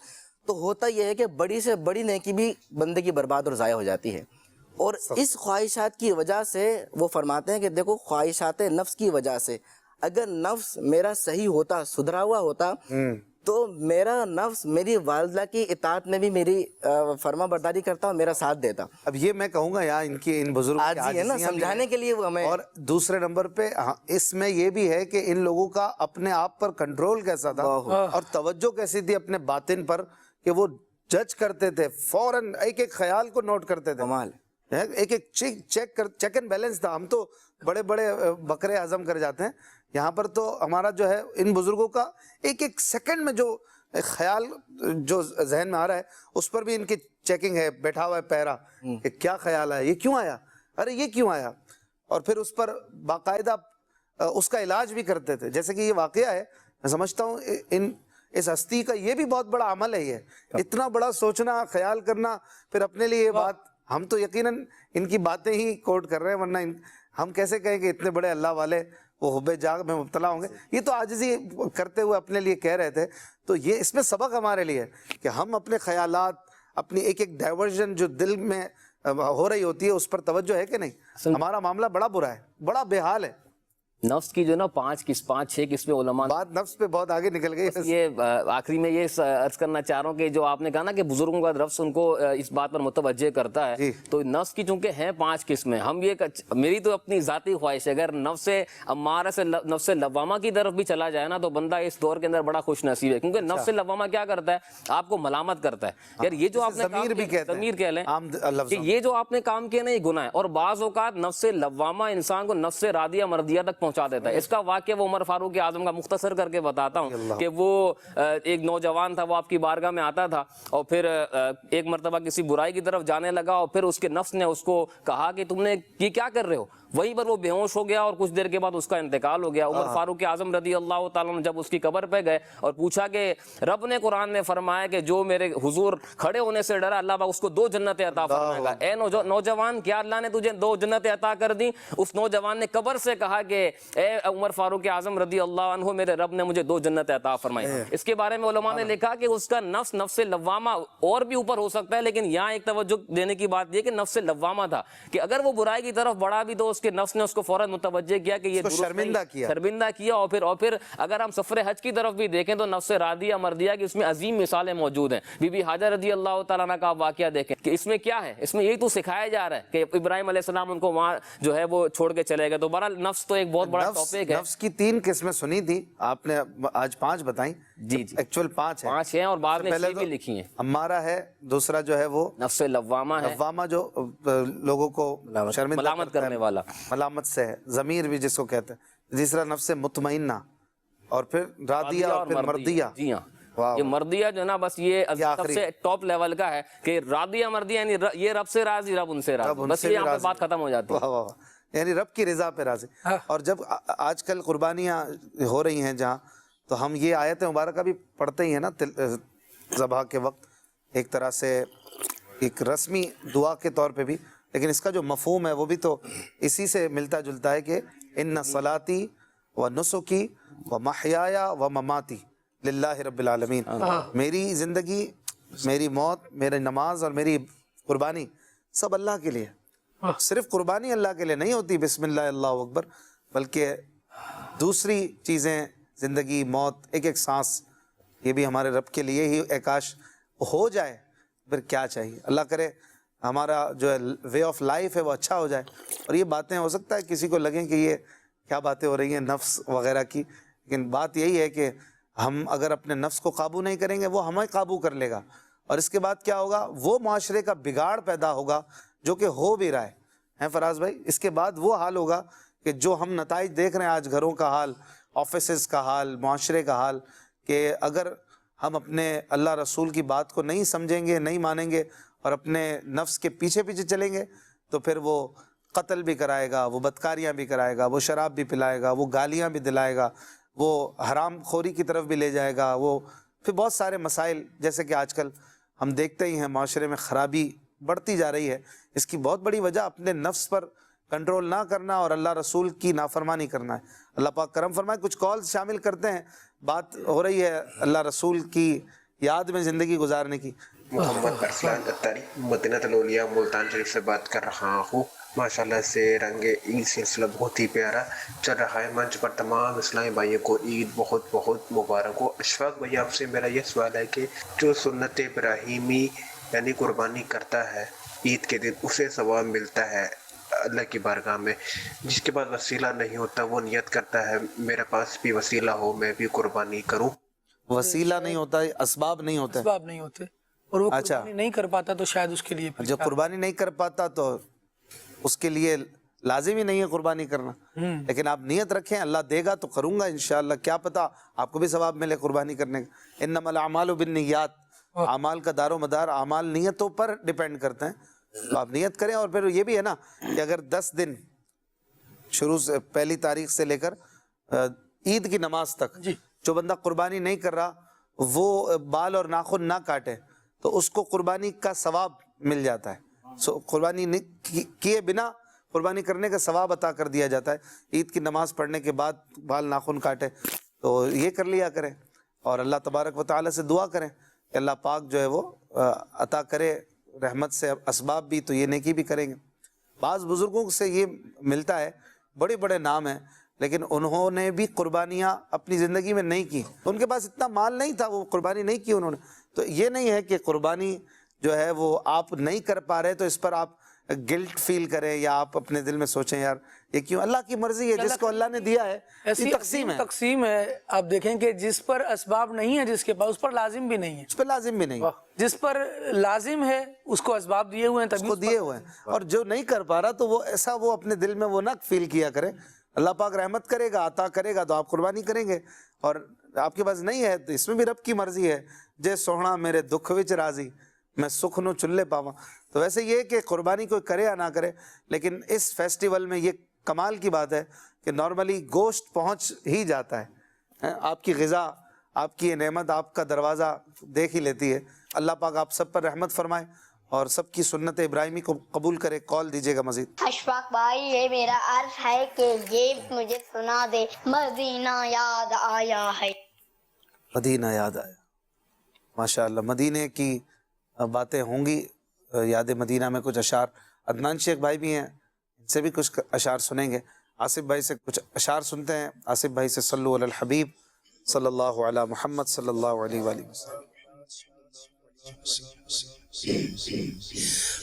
تو ہوتا یہ ہے کہ بڑی سے بڑی نیکی بھی بندے کی برباد اور ضائع ہو جاتی ہے. اور اس خواہشات کی وجہ سے وہ فرماتے ہیں کہ دیکھو خواہشات نفس کی وجہ سے اگر نفس میرا صحیح ہوتا, سدھرا ہوا ہوتا, تو میرا نفس میری والدہ کی اطاعت میں بھی میری فرما برداری کرتا اور میرا ساتھ دیتا. اب یہ میں کہوں گا یہاں ان بزرگوں کی عاجزی ہے نا, سمجھانے کے لیے وہ ہمیں. اور دوسرے نمبر پہ اس میں یہ بھی ہے کہ ان لوگوں کا اپنے آپ پر کنٹرول کیسا تھا اور توجہ کیسی تھی اپنے باطن پر کہ وہ جج کرتے تھے, فوراً ایک ایک خیال کو نوٹ کرتے تھے. کمال. ایک ایک چیک اینڈ بیلنس تھا. ہم تو بڑے بڑے بکرے ہضم کر جاتے ہیں, یہاں پر تو ہمارا جو ہے ان بزرگوں کا ایک ایک سیکنڈ میں جو خیال جو ذہن میں آ رہا ہے اس پر بھی ان کی چیکنگ ہے, بیٹھا ہوا ہے پیرا کہ کیا خیال ہے, یہ کیوں آیا, ارے یہ کیوں آیا, اور پھر اس پر باقاعدہ اس کا علاج بھی کرتے تھے. جیسے کہ یہ واقعہ ہے, میں سمجھتا ہوں اس ہستی کا یہ بھی بہت بڑا عمل ہے, یہ اتنا بڑا سوچنا, خیال کرنا, پھر اپنے لیے یہ بات. ہم تو یقیناً ان کی باتیں ہی کوٹ کر رہے ہیں, ورنہ ہم کیسے کہیں کہ اتنے بڑے اللہ والے وہ حب جاگ میں مبتلا ہوں گے. یہ تو عاجزی کرتے ہوئے اپنے لیے کہہ رہے تھے. تو یہ اس میں سبق ہمارے لیے کہ ہم اپنے خیالات, اپنی ایک ایک ڈائیورژن جو دل میں ہو رہی ہوتی ہے اس پر توجہ ہے کہ نہیں. ہمارا معاملہ بڑا برا ہے, بڑا بے حال ہے. نفس کی جو نا 5-6 قسمیں علماء بات نفس پہ بہت آگے نکل گئی. یہ آخری میں یہ عرض کرنا چاہ رہا ہوں کہ جو آپ نے کہا نا کہ بزرگوں کا نفس ان کو اس بات پر متوجہ کرتا ہے, تو نفس کی چونکہ ہیں 5 قسمیں. ہم یہ میری تو اپنی ذاتی خواہش ہے اگر نفس امارہ سے نفس لوامہ کی طرف بھی چلا جائے نا تو بندہ اس دور کے اندر بڑا خوش نصیب ہے, کیونکہ نفس لوامہ کیا کرتا ہے, آپ کو ملامت کرتا ہے. یار یہ جو آپ نے ضمیر کہہ لیں کہ یہ جو آپ نے کام کیا نا یہ گناہ ہے. اور بعض اوقات نفس لوامہ انسان کو نفس راضیہ مرضیہ تک پہنچا دیتا ہے. اس کا واقعہ وہ عمر فاروق اعظم کا مختصر کر کے بتاتا ہوں کہ وہ ایک نوجوان تھا, وہ آپ کی بارگاہ میں آتا تھا اور پھر ایک مرتبہ کسی برائی کی طرف جانے لگا اور پھر اس کے نفس نے اس کو کہا کہ تم نے یہ کیا کر رہے ہو. وہیں پر وہ بے ہوش ہو گیا اور کچھ دیر کے بعد اس کا انتقال ہو گیا. عمر فاروق اعظم رضی اللہ تعالیٰ جب اس کی قبر پہ گئے اور پوچھا کہ رب نے قرآن میں فرمایا کہ جو میرے حضور کھڑے ہونے سے ڈرا اللہ پاک اس کو 2 جنتیں عطا فرمائے گا. اے نوجوان کیا اللہ نے تجھے 2 جنتیں عطا کر دی؟ اس نوجوان نے قبر سے کہا کہ اے عمر فاروق اعظم رضی اللہ عنہ میرے رب نے مجھے 2 جنتیں عطا فرمائی. اس کے بارے میں علماء نے لکھا کہ اس کا نفس لوامہ اور بھی اوپر ہو سکتا ہے, لیکن یہاں ایک توجہ دینے کی بات یہ کہ نفس لوامہ تھا کہ اگر وہ برائی کی طرف بڑھا بھی تو اس کے نفس نے اس کو فوراً متوجہ کیا کہ یہ شرمندہ کیا. اور پھر اگر ہم سفر حج کی طرف بھی دیکھیں تو نفس راضیہ مرضیہ کی اس میں عظیم مثالیں موجود ہیں. بی بی حاجہ رضی اللہ تعالیٰ عنہ کا واقعہ دیکھیں کہ اس میں کیا ہے, اس میں یہی تو سکھایا جا رہا ہے کہ ابراہیم علیہ السلام ان کو وہاں جو ہے وہ چھوڑ کے چلے گئے. تو بہرحال نفس تو ایک بہت بڑا ٹاپک ہے. نفس کی 3 قسمیں سنی تھی آپ نے, آج 5 بتائیں. جی ایکچوئل 5 ہیں اور بعد میں 6 بھی لکھی ہیں. امارہ ہے, دوسرا جو ہے وہ نفس لوامہ ہے, لوامہ جو لوگوں کو شرمندہ ملامت کرنے والا, ملامت سے ہے, ضمیر بھی جس کو کہتے ہیں. تیسرا نفس مطمئنہ, اور پھر راضیہ, اور پھر مرضیہ. جی ہاں, یہ مردیہ جو ہے نا بس یہ سب سے ٹاپ لیول کا ہے کہ راضیہ مردیہ، یعنی یہ رب سے راضی، رب ان سے راضی، بس یہاں پہ بات ختم ہو جاتی ہے. یعنی رب کی رضا پہ راضی. اور جب آج کل قربانیاں ہو رہی ہیں جہاں، تو ہم یہ آیت مبارکہ بھی پڑھتے ہی ہیں نا ذبح کے وقت، ایک طرح سے ایک رسمی دعا کے طور پہ بھی، لیکن اس کا جو مفہوم ہے وہ بھی تو اسی سے ملتا جلتا ہے کہ ان صلاتی و نسکی و محیای و مماتی للہ رب العالمین. میری زندگی، میری موت، میری نماز اور میری قربانی سب اللہ کے لیے. صرف قربانی اللہ کے لیے نہیں ہوتی بسم اللہ اللہ اکبر، بلکہ دوسری چیزیں، زندگی، موت، ایک ایک سانس، یہ بھی ہمارے رب کے لیے ہی. کاش ہو جائے پھر کیا چاہیے. اللہ کرے ہمارا جو ہے وے آف لائف ہے وہ اچھا ہو جائے. اور یہ باتیں ہو سکتا ہے کسی کو لگیں کہ یہ کیا باتیں ہو رہی ہیں نفس وغیرہ کی، لیکن بات یہی ہے کہ ہم اگر اپنے نفس کو قابو نہیں کریں گے وہ ہمیں قابو کر لے گا. اور اس کے بعد کیا ہوگا، وہ معاشرے کا بگاڑ پیدا ہوگا جو کہ ہو بھی رہا ہے فراز بھائی. اس کے بعد وہ حال ہوگا کہ جو ہم نتائج دیکھ رہے ہیں آج، گھروں کا حال، آفیسز کا حال، معاشرے کا حال، کہ اگر ہم اپنے اللہ رسول کی بات کو نہیں سمجھیں گے، نہیں مانیں گے اور اپنے نفس کے پیچھے پیچھے چلیں گے، تو پھر وہ قتل بھی کرائے گا، وہ بدکاریاں بھی کرائے گا، وہ شراب بھی پلائے گا، وہ گالیاں بھی دلائے گا، وہ حرام خوری کی طرف بھی لے جائے گا. وہ پھر بہت سارے مسائل جیسے کہ آج کل ہم دیکھتے ہی ہیں معاشرے میں خرابی بڑھتی جا رہی ہے. اس کی بہت بڑی وجہ اپنے نفس پر کنٹرول نہ کرنا اور اللہ رسول کی نافرمانی کرنا ہے. اللہ پاک کرم فرمائے. کچھ کالز شامل کرتے ہیں، بات ہو رہی ہے اللہ رسول کی یاد میں زندگی گزارنے کی. محمد ارسلان اتاری مدینہ الاولیاء ملتان شریف سے بات کر رہا ہوں. ماشاءاللہ سے رنگ عید سلسلہ بہت ہی پیارا چل رہا ہے. منچ پر تمام اسلامی بھائیوں کو عید بہت بہت مبارک ہو. اشفاق بھائی، آپ سے میرا یہ سوال ہے کہ جو سنت ابراہیمی یعنی قربانی کرتا ہے عید کے دن، اسے ثواب ملتا ہے اللہ کی بارگاہ میں. جس کے بعد وسیلہ نہیں ہوتا وہ نیت کرتا ہے میرے پاس بھی وسیلہ ہو، میں بھی قربانی کروں. وسیلہ نہیں ہوتا، اسباب نہیں ہوتے، اسباب نہیں ہوتے، اور وہ قربانی نہیں کر پاتا تو شاید اس کے لیے جو قربانی نہیں کر پاتا تو اس کے لیے لازم ہی نہیں ہے قربانی کرنا. لیکن آپ نیت رکھیں اللہ دے گا تو کروں گا انشاءاللہ، کیا پتہ آپ کو بھی ثواب ملے قربانی کرنے کا. انما الاعمال بالنیات، اعمال کا دار و مدار اعمال نیتوں پر ڈیپینڈ کرتے ہیں. تو آپ نیت کریں. اور پھر یہ بھی ہے نا کہ اگر 10 دن شروع سے پہلی تاریخ سے لے کر عید کی نماز تک جو بندہ قربانی نہیں کر رہا وہ بال اور ناخن نہ کاٹے تو اس کو قربانی کا ثواب مل جاتا ہے. قربانی کیے بنا قربانی کرنے کا ثواب عطا کر دیا جاتا ہے. عید کی نماز پڑھنے کے بعد بال ناخن کاٹے تو یہ کر لیا کریں اور اللہ تبارک و تعالیٰ سے دعا کریں کہ اللہ پاک جو ہے وہ عطا کرے رحمت سے اسباب بھی، تو یہ نیکی بھی کریں گے. بعض بزرگوں سے یہ ملتا ہے، بڑے بڑے نام ہیں لیکن انہوں نے بھی قربانیاں اپنی زندگی میں نہیں کی. ان کے پاس اتنا مال نہیں تھا، وہ قربانی نہیں کی انہوں نے. تو یہ نہیں ہے کہ قربانی جو ہے وہ آپ نہیں کر پا رہے تو اس پر آپ گلٹ فیل کریں یا آپ اپنے دل میں سوچیں یار یہ کیوں. اللہ کی مرضی ہے، جس کو اللہ نے دیا ہے ایسی تقسیم ہے. آپ دیکھیں کہ جس پر اسباب نہیں ہے جس کے پاس، اس پر لازم بھی نہیں ہے، اس پہ لازم بھی نہیں، جس پر لازم ہے اس کو اسباب دیے ہوئے ہیں، اس کو دیے ہوئے ہیں. اور جو نہیں کر پا رہا تو وہ ایسا وہ اپنے دل میں وہ نہ فیل کیا کرے. اللہ پاک رحمت کرے گا، عطا کرے گا تو آپ قربانی کریں گے. اور آپ کے پاس نہیں ہے تو اس میں بھی رب کی مرضی ہے. جے سوہنا میرے دکھ وچ راضی، میں سکھ نو چلے پاواں. تو ویسے یہ کہ قربانی کوئی کرے یا نہ کرے، لیکن اس فیسٹیول میں یہ کمال کی بات ہے کہ نارملی گوشت پہنچ ہی جاتا ہے. آپ کی غذا، آپ کی یہ نعمت آپ کا دروازہ دیکھ ہی لیتی ہے. اللہ پاک آپ سب پر رحمت فرمائے اور سب کی سنت ابراہیمی کو قبول کرے. کال دیجیے گا مزید. اشفاق بھائی، یہ میرا عرض ہے کہ یہ مجھے سنا دے، مدینہ یاد آیا ہے. مدینہ یاد آیا، ماشاءاللہ. مدینے کی باتیں ہوں گی، یاد مدینہ میں کچھ اشعار. عدنان شیخ بھائی بھی ہیں، ان سے بھی کچھ اشعار سنیں گے. آصف بھائی سے کچھ اشعار سنتے ہیں. آصف بھائی سے صلو علی الحبیب صلی اللہ علی محمد صلی اللہ علیہ وآلہ وسلم.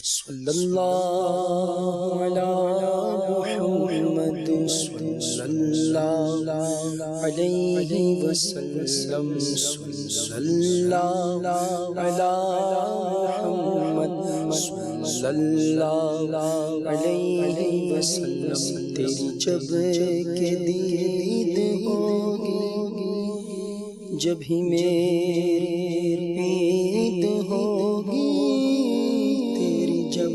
صلی اللہ علی محمد صلی اللہ علیہ وسلم. صلی اللہ علی محمد صلی اللہ علیہ وسلم. تیری جب کے دید ہوگی، جب ہی میری عید ہوگی تیری جب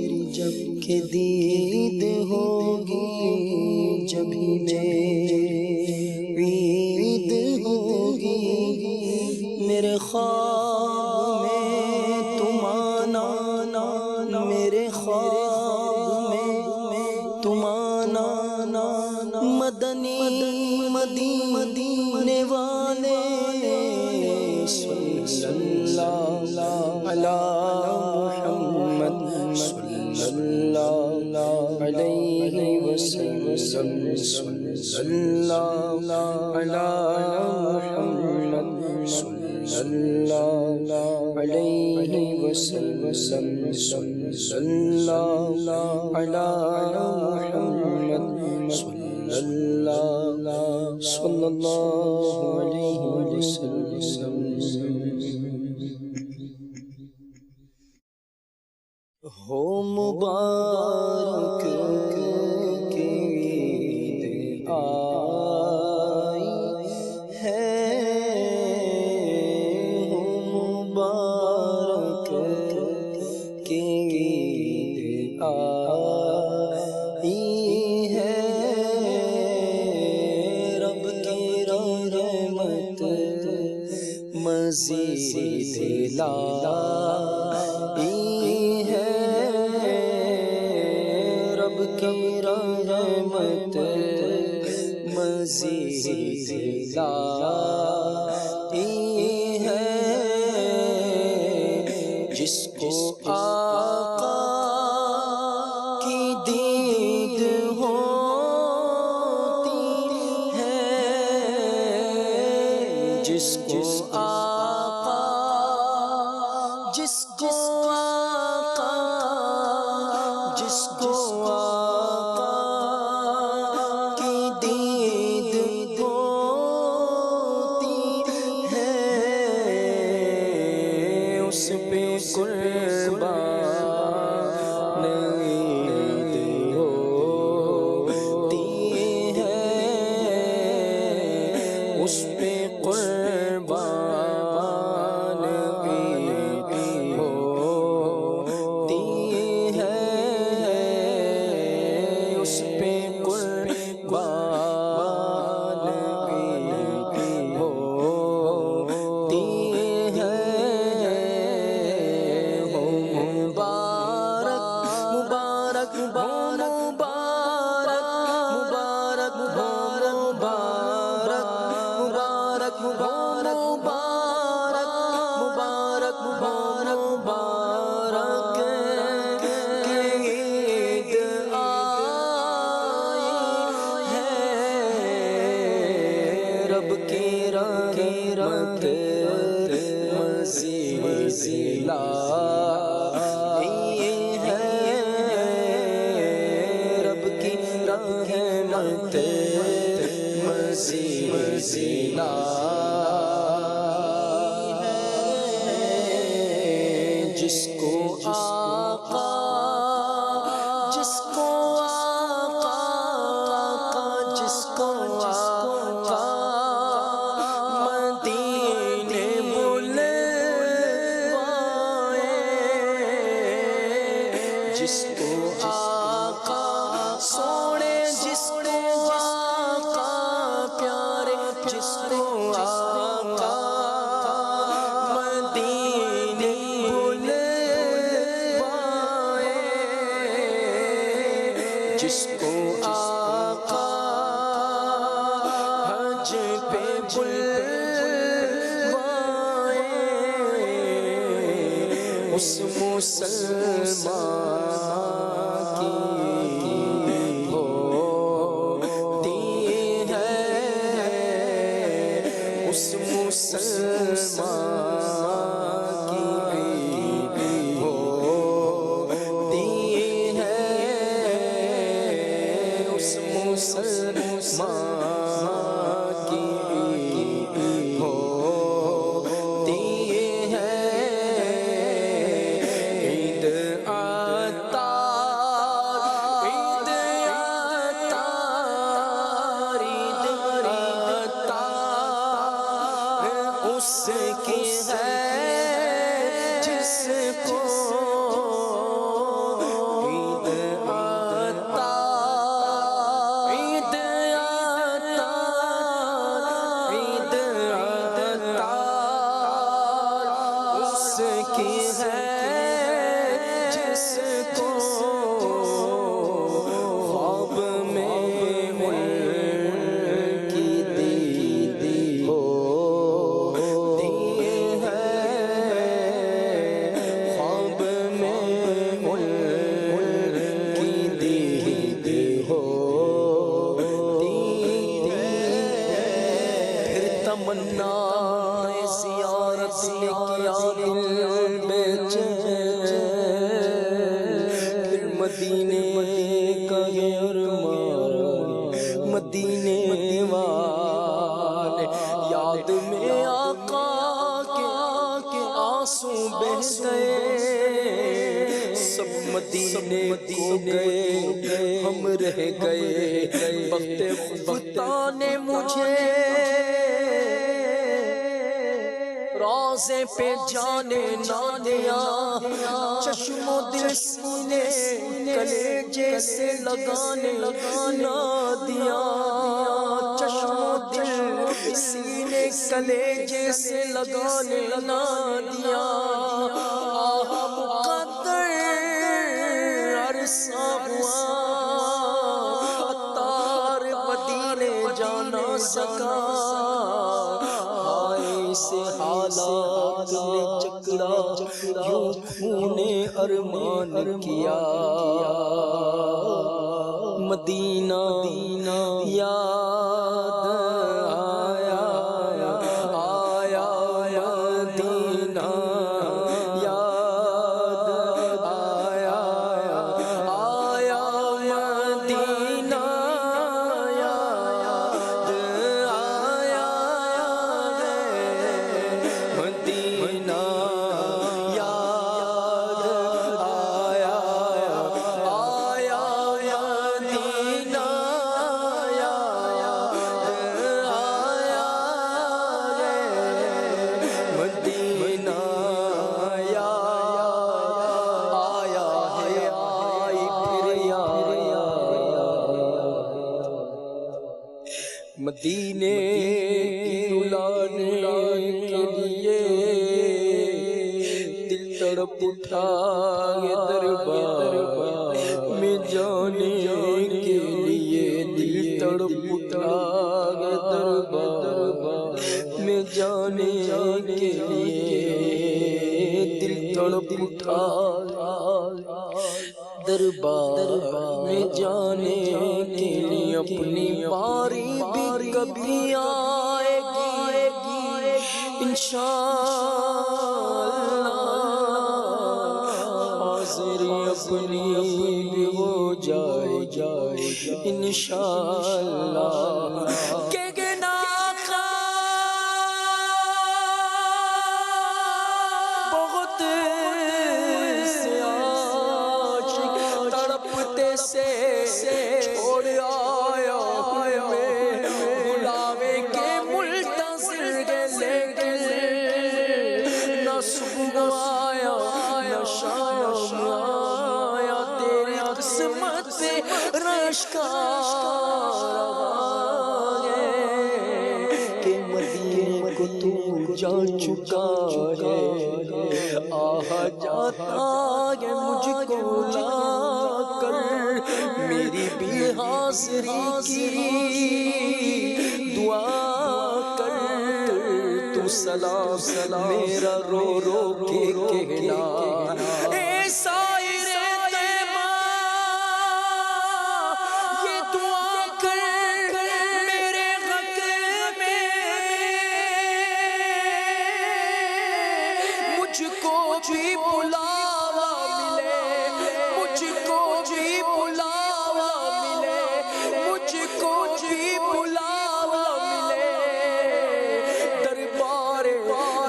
کہ دید ہوگی جب ہی میری عید ہوگی میرے خواب میں تم آنا میرے خواب میں تم آنا مدنی مدینے والے صلی اللہ علی محمد صلی اللہ علیہ وسلم صلی اللہ علی محمد صلی اللہ علیہ وسلم صلی اللہ علی محمد صلی اللہ علیہ وسلم ہو مبارک کی عید آئی ہے ہو مبارک کی عید آئی ہے رب کی رحمت مزید لائی ہے رب کی رحمت مزید لائی ہے جس کو آقا کی دید ہوتی ہے جس کو آقا جس کو آقا جس کو آقا کی دید ہوتی ہے اس پہ قربان عید ہوتی ہے اس پہ قربان عید ہوتی ہے اس پہ قربان عید ہوتی ہے مبارک مبارک مبارک مبارک مبارک مبارک مبارک مبارک مبارک مبارک عید آئی ہے رب کی رحمت مزید لائی ہے رب کی رحمت مزید لائی ہے جس کو آقا جس کو آقا جس کو آقا مدینے بلوائے جس کو آقا سونے جس کو آقا پیارے جس کو آقا مدینے بلوائے جس کو آقا حج پہ بلوائے اس مسلمان کی ہوتی ہے اس مسلمان کی ہوتی ہے اس مسلمان کی ہوتی ہے عید اس کی ہے جس کو عید آتا عید آتا عید آتا اس کی ہے جس کو خواب میں ملک کی دیدی ہوتی ہے خواب میں ملک کی دیدی ہوتی ہے پھر تمنا زیارت کیا دل بے چین پھر مدینے کا ہے ارمان مدینے والے یاد میں آقا کے آنسو بہ گئے سب مدینے کو گئے ہم رہ گئے وقت خدا نے مجھے روزے پہ جانے نہ دیا چشم و دل سینے کلیجے سے لگانے نہ دیا چشم و دل سینے کلیجے سے لگانے نہ دیا آہ مقدر عرصہ ہوا عطار مدینے جانا سکا سے حالات نے چکرا یوں خون ارمان کیا مدینہ یاد آیا آیا مدینہ یاد آیا آیا مدینہ یاد آیا مدینہ یاد آیا آیا مدینہ یاد آیا مدینہ یاد آیا ہے آئی پھر آیا مدینے کی رلانے کے لیے دل تڑپ اٹھا ہے دربار میں جانے کے لیے دل تڑپ اٹھا ہے دربار میں جانے کے لیے دل تڑپ اٹھا دربار میں جانے کے لیے اپنی باری بھی کبھی آئے گی انشاءاللہ حاضری اپنی بھی ہو جائے انشاءاللہ کہ بہت سے عاشق تڑپتے سے چھوڑ آیا میں بلاوے کے منتظر لیکن نہ صبح آیا نہ شام آیا تیری قسمت سے رشکار کہ مدینے کو تو جا چکا ہے آہ جاتا ہے مجھ کو لا کر میری بھی حاضری کی دعا کر تو سلام میرا رو رو کے کہنا اے سائر طیبہ یہ دعا کر میرے حق میں مجھ کو بھی بلاوا ملے مجھ کو بھی بلاوا ملے مجھ کو بھی بلاوا ملے دربار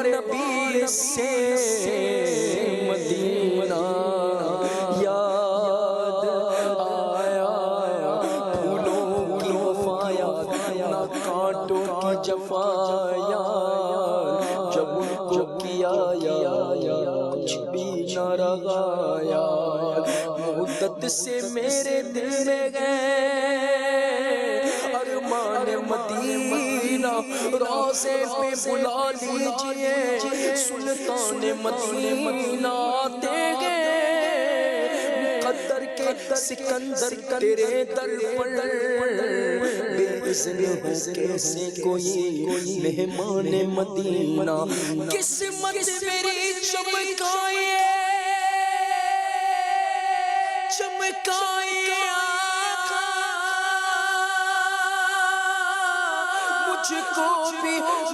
نبی سے مدینہ یاد آیا پھولوں کی وفا یاد نہ کانٹوں کی جفایا جب ان کو کیا کچھ بھی نہ رہا مدت سے میرے دل میں گئے ارمان مدینہ روضے پہ بلا لیجئے سلطان مدینہ آتے گئے مقدر کے سکندر تیرے در پر بے اذن ہو کیسے کوئی مہمان مدینہ قسمت میری چمکائے چمکائے آقا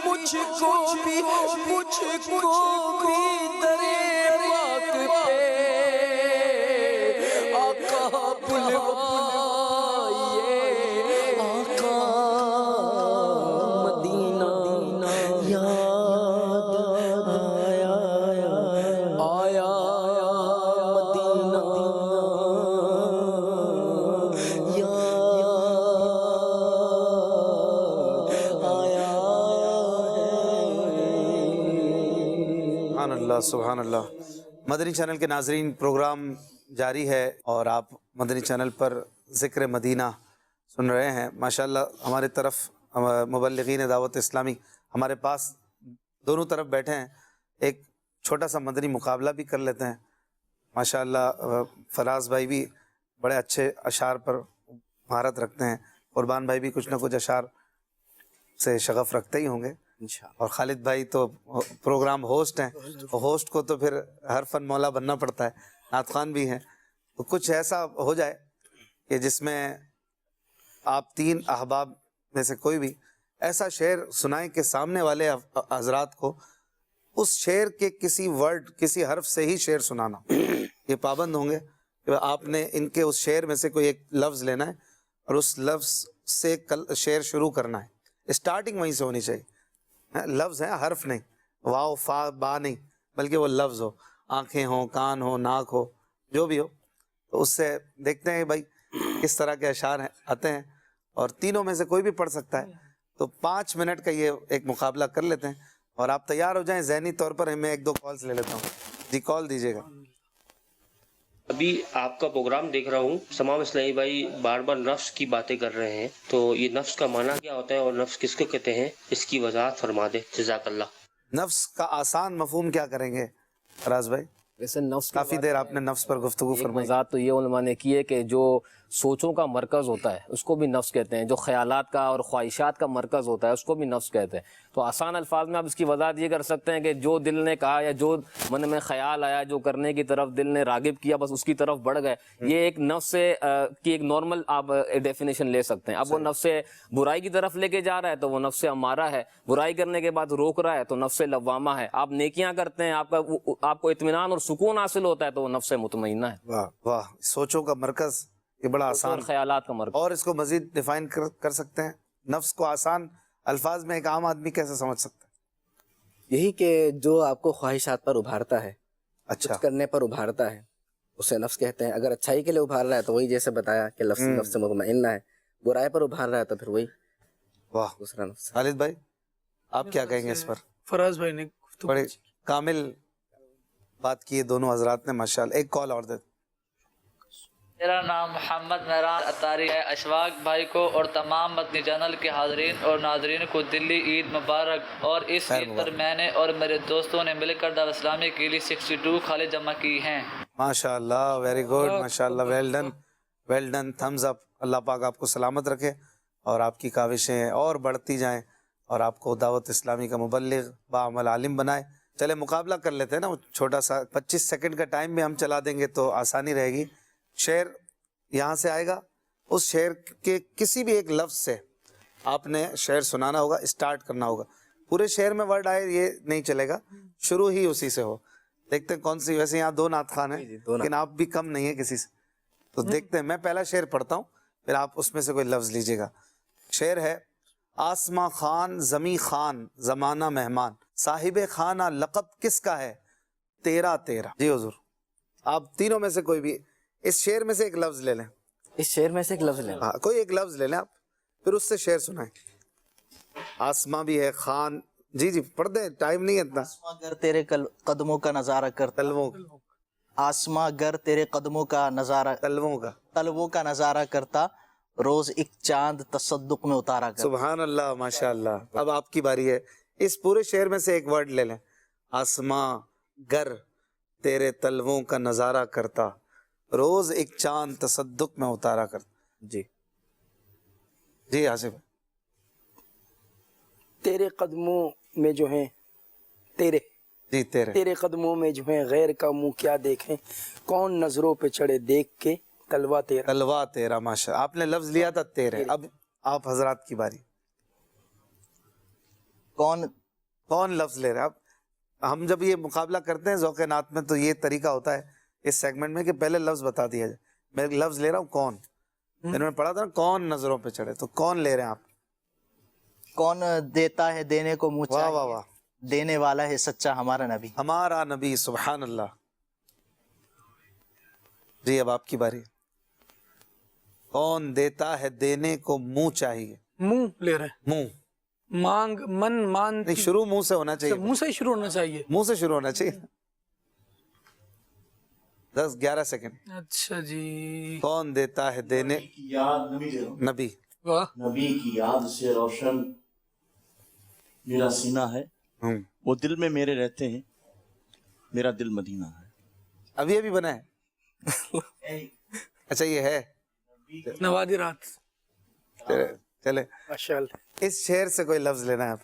مجھ کو بھی درے پاک پہ آقا بلوائیے آقا مدینہ یاد آیا مدینہ سبحان اللہ۔ مدنی چینل کے ناظرین، پروگرام جاری ہے اور آپ مدنی چینل پر ذکر مدینہ سن رہے ہیں۔ ماشاءاللہ ہمارے طرف مبلغین دعوت اسلامی ہمارے پاس دونوں طرف بیٹھے ہیں، ایک چھوٹا سا مدنی مقابلہ بھی کر لیتے ہیں۔ ماشاءاللہ فراز بھائی بھی بڑے اچھے اشعار پر مہارت رکھتے ہیں، قربان بھائی بھی کچھ نہ کچھ اشعار سے شغف رکھتے ہی ہوں گے، اور خالد بھائی تو پروگرام ہوسٹ ہیں، ہوسٹ کو تو پھر ہر فن مولا بننا پڑتا ہے، نعت خوان بھی ہیں۔ تو کچھ ایسا ہو جائے کہ جس میں آپ تین احباب میں سے کوئی بھی ایسا شعر سنائیں کہ سامنے والے حضرات کو اس شعر کے کسی ورڈ، کسی حرف سے ہی شعر سنانا۔ یہ پابند ہوں گے کہ آپ نے ان کے اس شعر میں سے کوئی ایک لفظ لینا ہے اور اس لفظ سے شعر شروع کرنا ہے، اسٹارٹنگ وہیں سے ہونی چاہیے۔ لفظ ہیں، حرف نہیں، واو فا با نہیں، بلکہ وہ لفظ ہو، آنکھیں ہوں، کان ہو، ناک ہو، جو بھی ہو۔ تو اس سے دیکھتے ہیں بھائی کس طرح کے اشعار آتے ہیں، اور تینوں میں سے کوئی بھی پڑھ سکتا ہے۔ تو 5 منٹ کا یہ ایک مقابلہ کر لیتے ہیں، اور آپ تیار ہو جائیں ذہنی طور پر۔ میں 1-2 کالز لے لیتا ہوں جی، کال دیجیے گا۔ ابھی آپ کا پروگرام دیکھ رہا ہوں، تمام اسلامی بھائی بار بار نفس کی باتیں کر رہے ہیں، تو یہ نفس کا معنی کیا ہوتا ہے اور نفس کس کو کہتے ہیں، اس کی وضاحت فرما دے، جزاک اللہ۔ نفس کا آسان مفہوم کیا کریں گے فراز بھائی؟ ویسے نفس کافی دیر آپ نے نفس پر گفتگو فرمائی۔ وضاحت تو یہ علماء نے کی ہے کہ جو سوچوں کا مرکز ہوتا ہے اس کو بھی نفس کہتے ہیں، جو خیالات کا اور خواہشات کا مرکز ہوتا ہے اس کو بھی نفس کہتے ہیں۔ تو آسان الفاظ میں آپ اس کی وضاحت یہ کر سکتے ہیں کہ جو دل نے کہا یا جو من میں خیال آیا، جو کرنے کی طرف دل نے راغب کیا، بس اس کی طرف بڑھ گئے، یہ ایک نفس کی ایک نارمل آپ ڈیفینیشن لے سکتے ہیں۔ اب وہ نفس برائی کی طرف لے کے جا رہا ہے تو وہ نفس امارہ ہے، برائی کرنے کے بعد روک رہا ہے تو نفس لوامہ ہے۔ آپ نیکیاں کرتے ہیں، آپ کو اطمینان اور سکون حاصل ہوتا ہے تو وہ نفس مطمئنہ ہے۔ واہ واہ، سوچوں کا مرکز، یہ بڑا آسان، خیالات کا مرکز۔ اور اس کو مزید ڈیفائن کر سکتے ہیں؟ نفس کو آسان الفاظ میں ایک عام آدمی کیسے سمجھ سکتا ہے؟ یہی کہ جو آپ کو خواہشات پر ابھارتا ہے، اچھا، کچھ کرنے پر ابھارتا ہے، اسے نفس کہتے ہیں۔ اگر اچھائی کے لیے ابھار رہا ہے تو وہی جیسے بتایا کہ نفس مطمئنہ ہے، برائی پر ابھار رہا ہے تو پھر وہی واہ۔ دوسرا نفس۔ خالد بھائی آپ کیا کہیں گے اس پر؟ فراز بھائی نے بڑے کامل بات کی ہے دونوں حضرات نے، ماشاءاللہ۔ ایک کال اور دے۔ میرا نام محمد مہران اتاری ہے۔ اشفاق بھائی کو اور تمام مدنی چینل کے حاضرین اور ناظرین کو دلی عید مبارک۔ اور اس عید پر میں نے اور میرے دوستوں نے مل کر دعوت اسلامی کے لیے 62 کھالیں جمع کی ہیں۔ ماشاءاللہ، ویری گڈ، ماشاءاللہ، well done, well done, thumbs up. اللہ پاک آپ کو سلامت رکھے اور آپ کی کاوشیں اور بڑھتی جائیں اور آپ کو دعوت اسلامی کا مبلغ باعمل عالم بنائے۔ چلے مقابلہ کر لیتے ہیں نا، چھوٹا سا 25 سیکنڈ کا ٹائم بھی ہم چلا دیں گے تو آسانی رہے گی۔ شعر یہاں سے آئے گا، اس شعر کے کسی بھی ایک لفظ سے آپ نے شعر سنانا ہوگا، اسٹارٹ کرنا ہوگا۔ پورے شعر میں ورڈ آئے یہ نہیں چلے گا، شروع ہی اسی سے ہو۔ دیکھتے ہیں کون سی، ویسے یہاں 2 نعت خوان ہیں لیکن آپ بھی کم نہیں ہیں کسی سے، تو دیکھتے ہیں۔ میں پہلا شعر پڑھتا ہوں، پھر آپ اس میں سے کوئی لفظ لیجیے گا۔ شعر ہے: آسماں خان زمیں خان زمانہ مہمان، صاحب خانہ لقب کس کا ہے تیرا تیرا۔ جی حضور، آپ تینوں میں سے کوئی بھی اس شعر میں سے ایک لفظ لے لیں۔ اس شعر میں سے ایک لفظ لیں؟ ہاں، کوئی ایک لفظ لے لیں آپ، پھر اس سے شعر سنائیں۔ آسماں بھی ہے، خان، جی جی پڑھ دیں، ٹائم نہیں ہے اتنا. آسماں گر تیرے قدموں کا نظارہ کرتا، تلووں آسماں گر تیرے قدموں کا نظارہ، تلووں کا نظارہ کرتا، روز ایک چاند تصدق میں اتارا کرتا. سبحان اللہ، ماشاء اللہ. اب آپ کی باری ہے. اس پورے شعر میں سے ایک ورڈ لے لیں. آسماں گر تیرے تلووں کا نظارہ کرتا، روز ایک چاند تصدق میں اتارا کرتا. جی جی آصف. تیرے قدموں میں جو ہیں تیرے جی تیرے قدموں میں جو ہیں غیر کا منہ کیا دیکھیں، کون نظروں پہ چڑھے دیکھ کے تلوا تیرا. تلوا تیرا، ماشاء. آپ نے لفظ لیا تھا تیرے. اب آپ حضرات کی باری. کون لفظ لے رہے ہیں؟ اب ہم جب یہ مقابلہ کرتے ہیں ذوق نعت میں تو یہ طریقہ ہوتا ہے اس سیگمنٹ میں کہ پہلے لفظ بتا دیا جائے. میں لفظ لے رہا ہوں کون. انہوں نے پڑھا تھا نا کون نظروں پہ چڑھے، تو کون لے رہے ہیں آپ؟ کون دیتا ہے دینے کو منہ واہ واہ چاہیے، واہ. دینے والا ہے سچا ہمارا نبی. ہمارا نبی، سبحان اللہ. جی اب آپ کی باری. کون دیتا ہے دینے کو منہ چاہیے. منہ لے رہے ہیں، منہ مانگ من مان. نہیں، شروع منہ سے ہونا چاہیے. منہ سے ہی شروع ہونا چاہیے. منہ سے شروع ہونا چاہیے. 10-11 سیکنڈ. اچھا جی. کون دیتا ہے دینے، نبی. واہ. نبی کی یاد سے روشن میرا سینہ ہے، وہ دل میں میرے رہتے ہیں، میرا دل مدینہ ہے. ابھی ابھی بنا ہے. اچھا یہ ہے نوادرات. چلے ماشاء اللہ. اس شعر سے کوئی لفظ لینا ہے آپ.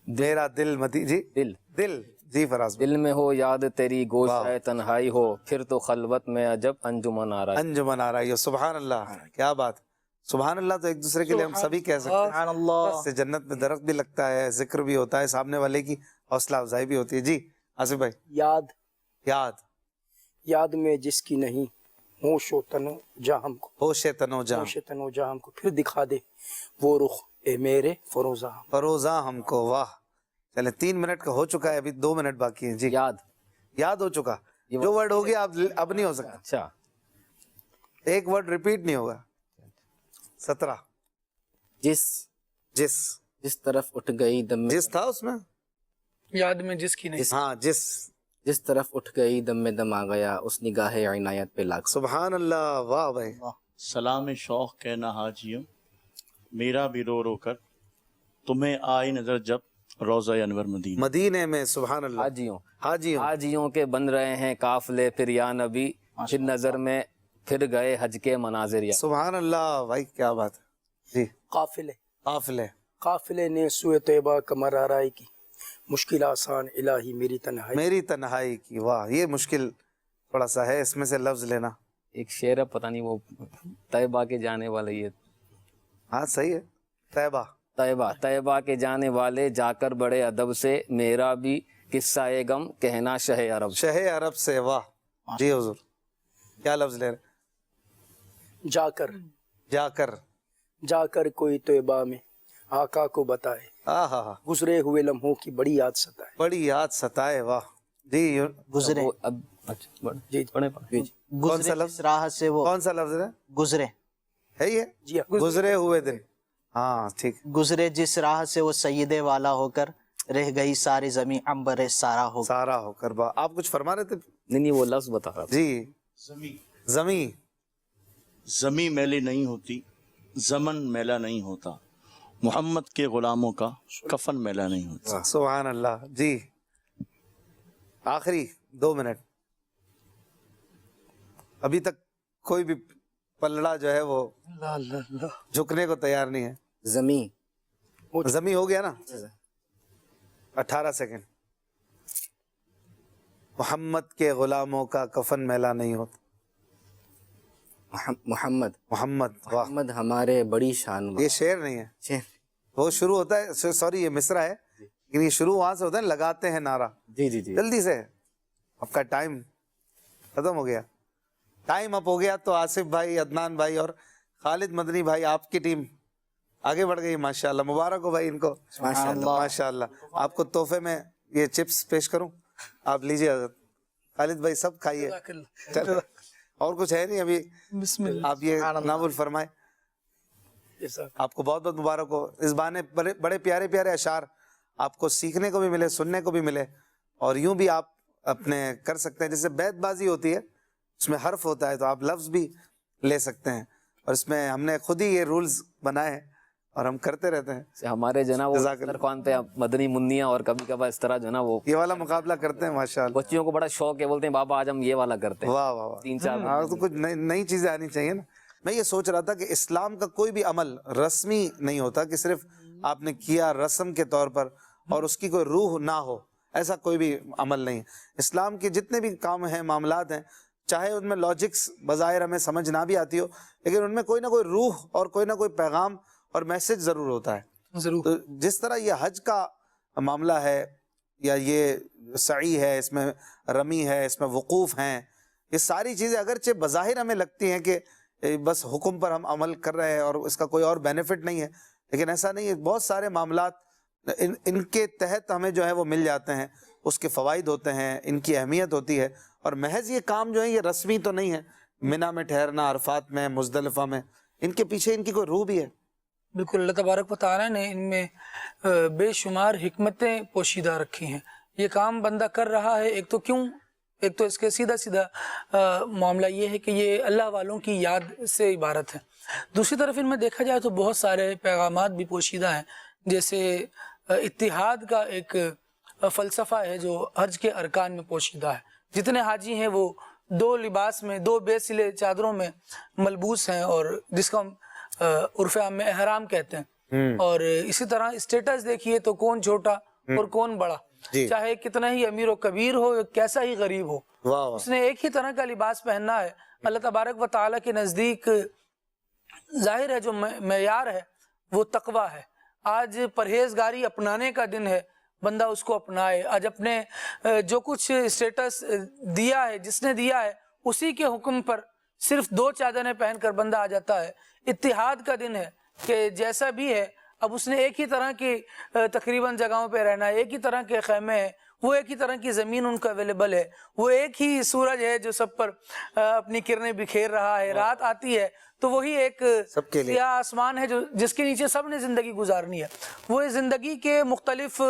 میرا دل مدی. جی دل دل. جی فراز. دل میں ہو یاد تیری گوشہ تنہائی ہو، پھر تو خلوت میں عجب انجمن آ رہا ہے. انجمن آ رہا ہے. سبحان اللہ، کیا بات. سبحان اللہ تو ایک دوسرے کے لیے ہم سبھی کہہ سکتے ہیں. سبحان اللہ. اس سے جنت میں درخت بھی لگتا ہے، ذکر بھی ہوتا ہے، سامنے والے کی حوصلہ افزائی بھی ہوتی ہے. جی آصف بھائی. یاد یاد میں جس کی نہیں، ہوش و تنو جہاں ہم کو، ہوش تنو جہاں، ہوش تنو جہاں ہم کو، پھر دکھا دے وہ رخ اے میرے فروزاں. فروزاں ہم کو. واہ. چلے 3 منٹ کا ہو چکا ہے، ابھی 2 منٹ باقی ہیں. جی یاد ہو چکا. جو ورڈ ہو گیا اب نہیں ہو سکتا. اچھا ایک ورڈ ریپیٹ نہیں ہوگا. 17. جس طرف اٹھ گئی دم میں، جس تھا اس میں یاد میں جس کی نہیں. ہاں جس طرف اٹھ گئی دم میں دم آ گیا، اس نگاہ عنایت پہ لاکھ. سبحان اللہ. واہ بھائی. سلام شوق کہنا حاجیوں، میرا بھی رو رو کر تمہیں آئی نظر جب روضہ انور مدینہ. مدینے میں. سبحان اللہ. حاجیوں کے بن رہے ہیں قافلے، پھر یا نبی پھر نظر میں پھر گئے حج کے مناظر. یا سبحان اللہ بھائی، کیا بات ہے. جی قافلے نے سوئے طیبہ کمر آرائی کی، مشکل آسان الہی میری تنہائی کی. واہ، یہ مشکل تھوڑا سا ہے، اس میں سے لفظ لینا. ایک شعر ہے، پتہ نہیں وہ طیبہ کے جانے والے. یہ ہاں صحیح ہے. طیبہ کے جانے والے، جا کر بڑے ادب سے، میرا بھی قصہ غم کہنا شہ عرب. شہ عرب سے. واہ. جی حضور کیا لفظ لے رہے. جا کر کوئی طیبہ میں آقا کو بتائے، گزرے ہوئے لمحوں کی بڑی یاد ستائے. واہ. جی گزرے. کون سا لفظ راہ سے وہ کون سا لفظ ہے؟ گزرے ہے یہ گزرے ہوئے دن. ہاں ٹھیک. گزرے جس راہ سے وہ سیدے والا ہو کر، رہ گئی ساری زمین عنبر سارا ہو کر. آپ کچھ فرما رہے تھے؟ نہیں وہ لفظ بتا رہا. جی. زمین میلی نہیں ہوتی، زمن میلا نہیں ہوتا، محمد کے غلاموں کا کفن میلا نہیں ہوتا. سبحان اللہ. جی آخری 2 منٹ. ابھی تک کوئی بھی پلڑا جو ہے وہ جھکنے کو تیار نہیں ہے. زمین ہو گیا نا. 18 سیکنڈ. محمد کے غلاموں کا کفن میلا نہیں ہوتا. محمد ہمارے بڑی شان. یہ شعر نہیں ہے، وہ شروع ہوتا ہے، سوری یہ مصرع ہے، لیکن یہ شروع وہاں سے ہوتا ہے لگاتے ہیں نعرہ. جی جلدی سے، آپ کا ٹائم ختم ہو گیا. ٹائم اپ ہو گیا. تو آصف بھائی، عدنان بھائی اور خالد مدنی بھائی، آپ کی ٹیم آگے بڑھ گئی. ماشاءاللہ، مبارک ہو بھائی ان کو. ماشاءاللہ. آپ کو تحفے میں یہ چپس پیش کروں، آپ لیجیے. خالد بھائی سب کھائیے. اور کچھ ہے نہیں ابھی. بسم اللہ. آپ یہ ناول فرمائے. آپ کو بہت بہت مبارک ہو. اس بہانے بڑے پیارے پیارے اشعار آپ کو سیکھنے کو بھی ملے, سننے کو بھی ملے, اور یوں بھی آپ اپنے کر سکتے ہیں. جیسے بیت بازی ہوتی ہے اس میں حرف ہوتا ہے تو آپ لفظ بھی لے سکتے ہیں, اور اس میں ہم نے خود ہی یہ رولز بنائے ہیں اور ہم کرتے رہتے ہیں. ہمارے جو ہے نا وہ خوان پہ مدنی منیاں اور کبھی کبھار اس طرح جو ہے نا وہ یہ والا مقابلہ کرتے ہیں. ماشاءاللہ بچیوں کو بڑا شوق ہے, بولتے ہیں بابا آج ہم یہ والا کرتے ہیں. واہ واہ واہ, 3-4 تو کچھ نئی چیزیں آنی چاہیے نا. میں یہ سوچ رہا تھا کہ اسلام کا کوئی بھی عمل رسمی نہیں ہوتا کہ صرف آپ نے کیا رسم کے طور پر اور اس کی کوئی روح نہ ہو, ایسا کوئی بھی عمل نہیں. اسلام کے جتنے بھی کام ہیں, معاملات ہیں, چاہے ان میں لاجکس بظاہر ہمیں سمجھ نہ بھی آتی ہو, لیکن ان میں کوئی نہ کوئی روح اور کوئی نہ کوئی پیغام اور میسج ضرور ہوتا ہے. ضرور. تو جس طرح یہ حج کا معاملہ ہے یا یہ سعی ہے, اس میں رمی ہے, اس میں وقوف ہیں, یہ ساری چیزیں اگرچہ بظاہر ہمیں لگتی ہیں کہ بس حکم پر ہم عمل کر رہے ہیں اور اس کا کوئی اور بینیفٹ نہیں ہے, لیکن ایسا نہیں ہے. بہت سارے معاملات ان کے تحت ہمیں جو ہے وہ مل جاتے ہیں, اس کے فوائد ہوتے ہیں, ان کی اہمیت ہوتی ہے. اور محض یہ کام جو ہے یہ رسمی تو نہیں ہے, منا میں ٹھہرنا, عرفات میں, مزدلفہ میں, ان کے پیچھے ان کی کوئی روح بھی ہے. بالکل, اللہ تبارک و تعالیٰ نے ان میں بے شمار حکمتیں پوشیدہ رکھی ہیں. یہ کام بندہ کر رہا ہے, ایک تو اس کے سیدھا معاملہ یہ ہے کہ یہ اللہ والوں کی یاد سے عبارت ہے. دوسری طرف ان میں دیکھا جائے تو بہت سارے پیغامات بھی پوشیدہ ہیں, جیسے اتحاد کا ایک فلسفہ ہے جو حج کے ارکان میں پوشیدہ ہے. جتنے حاجی ہیں وہ 2 لباس میں, 2 بے سلے چادروں میں ملبوس ہیں, اور جس کو ہم عرف عام میں احرام کہتے ہیں. اور اسی طرح اسٹیٹس دیکھیے تو کون چھوٹا اور کون بڑا, چاہے کتنا ہی امیر و کبیر ہو, کیسا ہی غریب ہو, اس نے ایک ہی طرح کا لباس پہننا ہے. اللہ تبارک و تعالیٰ کے نزدیک ظاہر ہے جو معیار ہے وہ تقوی ہے. آج پرہیزگاری اپنانے کا دن ہے, بندہ اس کو اپنائے. آج اپنے جو کچھ اسٹیٹس دیا ہے, جس نے دیا ہے اسی کے حکم پر صرف 2 چادریں پہن کر بندہ آ جاتا ہے. اتحاد کا دن ہے کہ جیسا بھی ہے اب اس نے ایک ہی طرح کی تقریباً جگہوں پہ رہنا ہے, ایک ہی طرح کے خیمے ہیں, وہ ایک ہی طرح کی زمین ان کا اویلیبل ہے, وہ ایک ہی سورج ہے جو سب پر اپنی کرنیں بکھیر رہا ہے. رات آتی ہے تو وہی ایک سیاہ آسمان ہے جس کے نیچے سب نے زندگی گزارنی ہے. وہ زندگی کے مختلف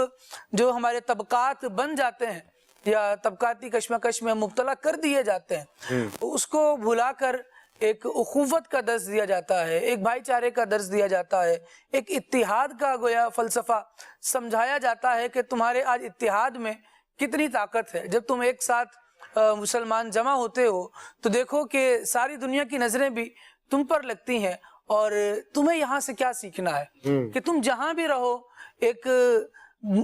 جو ہمارے طبقات بن جاتے ہیں یا طبقاتی کشمکش میں مبتلا کر دیے جاتے ہیں, اس کو بھلا کر ایک اخوت کا درس دیا جاتا ہے, ایک بھائی چارے کا درس دیا جاتا ہے, ایک اتحاد کا گویا فلسفہ سمجھایا جاتا ہے کہ تمہارے آج اتحاد میں کتنی طاقت ہے. جب تم ایک ساتھ مسلمان جمع ہوتے ہو تو دیکھو کہ ساری دنیا کی نظریں بھی تم پر لگتی ہیں, اور تمہیں یہاں سے کیا سیکھنا ہے کہ تم جہاں بھی رہو ایک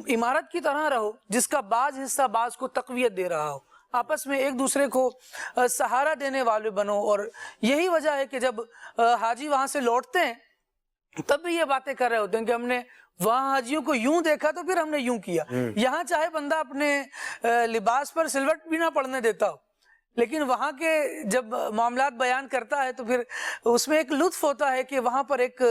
عمارت کی طرح رہو جس کا بعض حصہ بعض کو تقویت دے رہا ہو, آپس میں ایک دوسرے کو سہارا دینے والے بنو. اور یہی وجہ ہے کہ جب حاجی وہاں سے لوٹتے ہیں تب بھی یہ باتیں کر رہے ہوتے ہیں کہ ہم نے وہاں حاجیوں کو یوں دیکھا تو پھر ہم نے یوں کیا. یہاں چاہے بندہ اپنے لباس پر سلوٹ بھی نہ پڑنے دیتا ہو, لیکن وہاں کے جب معاملات بیان کرتا ہے تو پھر اس میں ایک لطف ہوتا ہے کہ وہاں پر ایک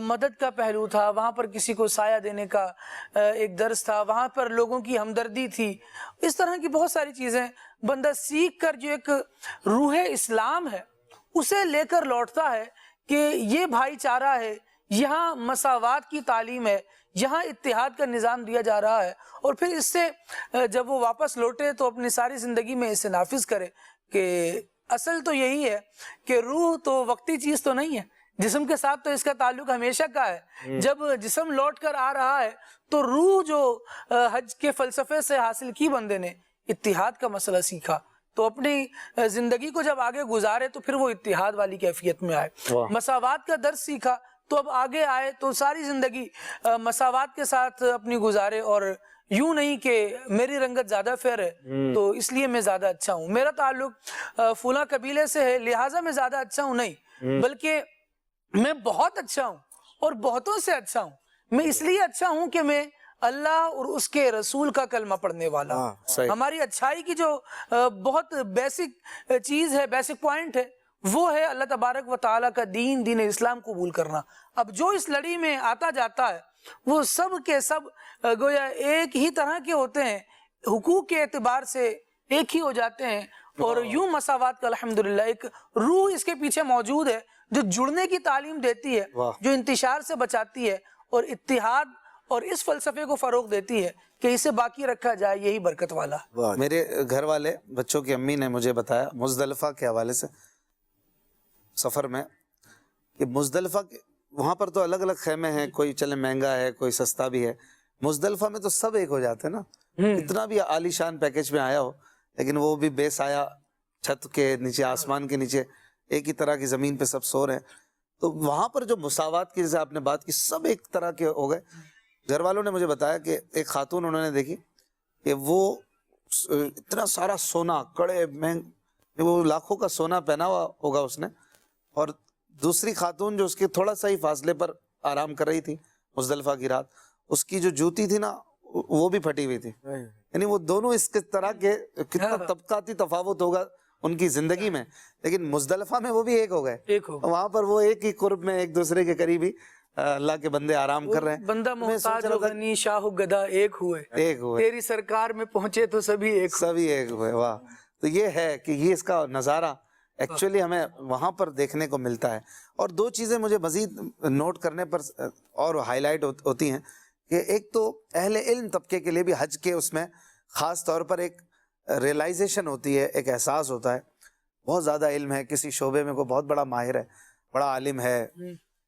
مدد کا پہلو تھا, وہاں پر کسی کو سایہ دینے کا ایک درس تھا, وہاں پر لوگوں کی ہمدردی تھی. اس طرح کی بہت ساری چیزیں بندہ سیکھ کر جو ایک روح اسلام ہے اسے لے کر لوٹتا ہے کہ یہ بھائی چارہ ہے, یہاں مساوات کی تعلیم ہے, یہاں اتحاد کا نظام دیا جا رہا ہے. اور پھر اس سے جب وہ واپس لوٹے تو اپنی ساری زندگی میں اسے نافذ کرے کہ اصل تو یہی ہے کہ روح تو وقتی چیز تو نہیں ہے, جسم کے ساتھ تو اس کا تعلق ہمیشہ کا ہے. جب جسم لوٹ کر آ رہا ہے تو روح جو حج کے فلسفے سے حاصل کی بندے نے, اتحاد کا مسئلہ سیکھا, تو اپنی زندگی کو جب آگے گزارے تو پھر وہ اتحاد والی کیفیت میں آئے. مساوات کا درس سیکھا تو اب آگے آئے تو ساری زندگی مساوات کے ساتھ اپنی گزارے, اور یوں نہیں کہ میری رنگت زیادہ فیر ہے تو اس لیے میں زیادہ اچھا ہوں, میرا تعلق فلاں قبیلے سے ہے لہٰذا میں زیادہ اچھا ہوں. نہیں, بلکہ میں بہت اچھا ہوں اور بہتوں سے اچھا ہوں. میں اس لیے اچھا ہوں کہ میں اللہ اور اس کے رسول کا کلمہ پڑھنے والا ہوں. ہماری اچھائی کی جو بہت بیسک چیز ہے, بیسک پوائنٹ ہے, وہ ہے اللہ تبارک و تعالیٰ کا دین, دین اسلام قبول کرنا. اب جو اس لڑی میں آتا جاتا ہے وہ سب کے سب گویا ایک ہی طرح کے ہوتے ہیں, حقوق کے اعتبار سے ایک ہی ہو جاتے ہیں, اور یوں مساوات کا الحمدللہ ایک روح اس کے پیچھے موجود ہے جو جڑنے کی تعلیم دیتی ہے, جو انتشار سے بچاتی ہے اور اتحاد اور اس فلسفے کو فروغ دیتی ہے کہ اسے باقی رکھا جائے, یہی برکت والا ہے. میرے گھر والے بچوں کی امی نے مجھے بتایا مزدلفہ کے حوالے سے سفر میں کہ مزدلفہ وہاں پر تو الگ الگ خیمے ہیں, کوئی چلے مہنگا ہے کوئی سستا بھی ہے, مزدلفہ میں تو سب ایک ہو جاتے ہیں نا, اتنا بھی عالی شان پیکج میں آیا ہو لیکن وہ بھی بے سایہ چھت کے نیچے, آسمان کے نیچے ایک ہی طرح کی زمین پہ سب سو رہے ہیں. تو وہاں پر جو مساوات کی جیسے آپ نے بات کی سب ایک طرح کے ہو گئے. گھر والوں نے مجھے بتایا کہ ایک خاتون انہوں نے دیکھی کہ وہ اتنا سارا سونا کڑے مہنگ, وہ لاکھوں کا سونا پہنا ہوا ہوگا اس نے, اور دوسری خاتون جو اس کے تھوڑا سا ہی فاصلے پر آرام کر رہی تھی مزدلفہ کی رات, اس کی جو جوتی تھی نا وہ بھی پھٹی ہوئی تھی. یعنی وہ دونوں اس کے طرح کے کتنا طبقاتی تفاوت ہوگا ان کی زندگی میں, لیکن مزدلفہ میں وہ بھی ایک ہو گئے, وہاں پر وہ ایک ہی قرب میں ایک دوسرے کے قریب ہی اللہ کے بندے آرام کر رہے ہیں. بندہ محتاج و غنی شاہ و گدا ایک ہوئے, تیری سرکار میں پہنچے تو سبھی ایک ہوئے. واہ, تو یہ ہے کہ یہ اس کا نظارہ ایکچولی ہمیں وہاں پر دیکھنے کو ملتا ہے. اور دو چیزیں مجھے مزید نوٹ کرنے پر اور ہائی لائٹ ہوتی ہیں کہ ایک تو اہل علم طبقے کے لیے بھی حج کے اس میں خاص طور پر ایک ریئلائزیشن ہوتی ہے, ایک احساس ہوتا ہے. بہت زیادہ علم ہے, کسی شعبے میں کوئی بہت بڑا ماہر ہے, بڑا عالم ہے,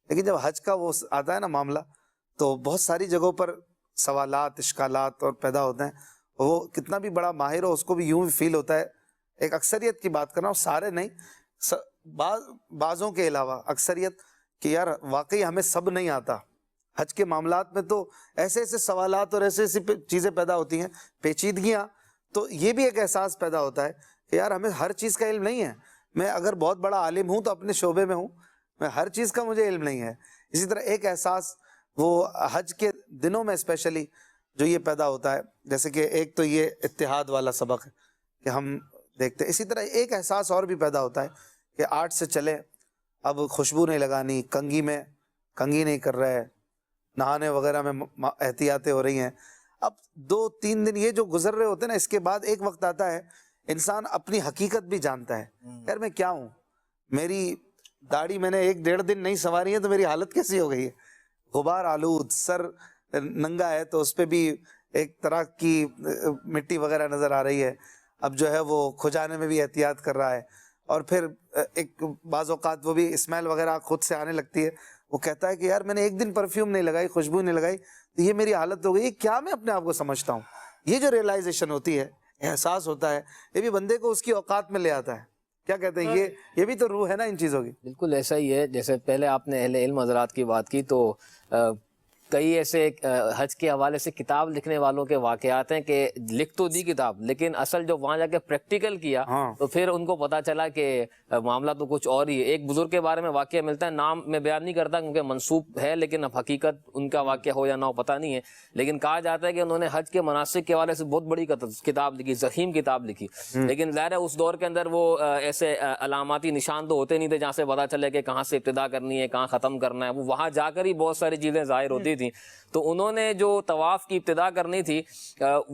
لیکن جب حج کا وہ آتا ہے نا معاملہ تو بہت ساری جگہوں پر سوالات اشکالات اور پیدا ہوتے ہیں. وہ کتنا بھی بڑا ماہر ہو اس کو بھی یوں بھی فیل ہوتا ہے, ایک اکثریت کی بات کر رہا ہوں, سارے نہیں, بعضوں کے علاوہ اکثریت, کہ یار واقعی ہمیں سب نہیں آتا. حج کے معاملات میں تو ایسے ایسے سوالات اور ایسے ایسی چیزیں پیدا ہوتی ہیں, پیچیدگیاں, تو یہ بھی ایک احساس پیدا ہوتا ہے کہ یار ہمیں ہر چیز کا علم نہیں ہے. میں اگر بہت بڑا عالم ہوں تو اپنے شعبے میں ہوں, میں ہر چیز کا مجھے علم نہیں ہے. اسی طرح ایک احساس وہ حج کے دنوں میں اسپیشلی جو یہ پیدا ہوتا ہے, جیسے کہ ایک تو یہ اتحاد والا سبق ہے کہ ہم دیکھتے ہیں, اسی طرح ایک احساس اور بھی پیدا ہوتا ہے کہ 8 سے چلے, اب خوشبو نہیں لگانی, کنگھی میں کنگھی نہیں کر رہے, نہانے وغیرہ میں احتیاطیں ہو رہی ہیں. اب 2-3 دن یہ جو گزر رہے ہوتے ہیں نا, اس کے بعد ایک وقت آتا ہے انسان اپنی حقیقت بھی جانتا ہے, یار میں کیا ہوں, میری داڑھی میں نے 1-1.5 دن نہیں سنواری ہے تو میری حالت کیسی ہو گئی ہے, غبار آلود, سر ننگا ہے تو اس پہ بھی ایک طرح کی مٹی وغیرہ نظر آ رہی ہے. اب جو ہے وہ کھجانے میں بھی احتیاط کر رہا ہے, اور پھر ایک بعض اوقات وہ بھی اسمیل وغیرہ خود سے آنے لگتی ہے. وہ کہتا ہے کہ یار میں نے 1 دن پرفیوم نہیں لگائی, خوشبو نہیں لگائی, تو یہ میری حالت ہو گئی, یہ کیا میں اپنے آپ کو سمجھتا ہوں. یہ جو ریئلائزیشن ہوتی ہے, احساس ہوتا ہے, یہ بھی بندے کو اس کی اوقات میں لے آتا ہے. کیا کہتے ہیں, یہ بھی تو روح ہے نا ان چیزوں کی. بالکل ایسا ہی ہے. جیسے پہلے آپ نے اہل علم حضرات کی بات کی, تو کئی ایسے حج کے حوالے سے کتاب لکھنے والوں کے واقعات ہیں کہ لکھ تو دی کتاب, لیکن اصل جو وہاں جا کے پریکٹیکل کیا تو پھر ان کو پتا چلا کہ معاملہ تو کچھ اور ہی ہے. ایک بزرگ کے بارے میں واقعہ ملتا ہے, نام میں بیان نہیں کرتا کیونکہ منسوب ہے, لیکن اب حقیقت ان کا واقعہ ہو یا نہ ہو پتہ نہیں ہے, لیکن کہا جاتا ہے کہ انہوں نے حج کے مناسک کے حوالے سے بہت بڑی کتاب لکھی, ضخیم کتاب لکھی. لیکن ظاہر ہے اس دور کے اندر وہ ایسے علاماتی نشان تو ہوتے نہیں تھے جہاں سے پتا چلے کہ کہاں سے ابتدا کرنی ہے, کہاں ختم کرنا ہے. وہ وہاں جا کر ہی بہت ساری چیزیں ظاہر ہوتی تھیں. تو انہوں نے جو طواف کی ابتدا کرنی تھی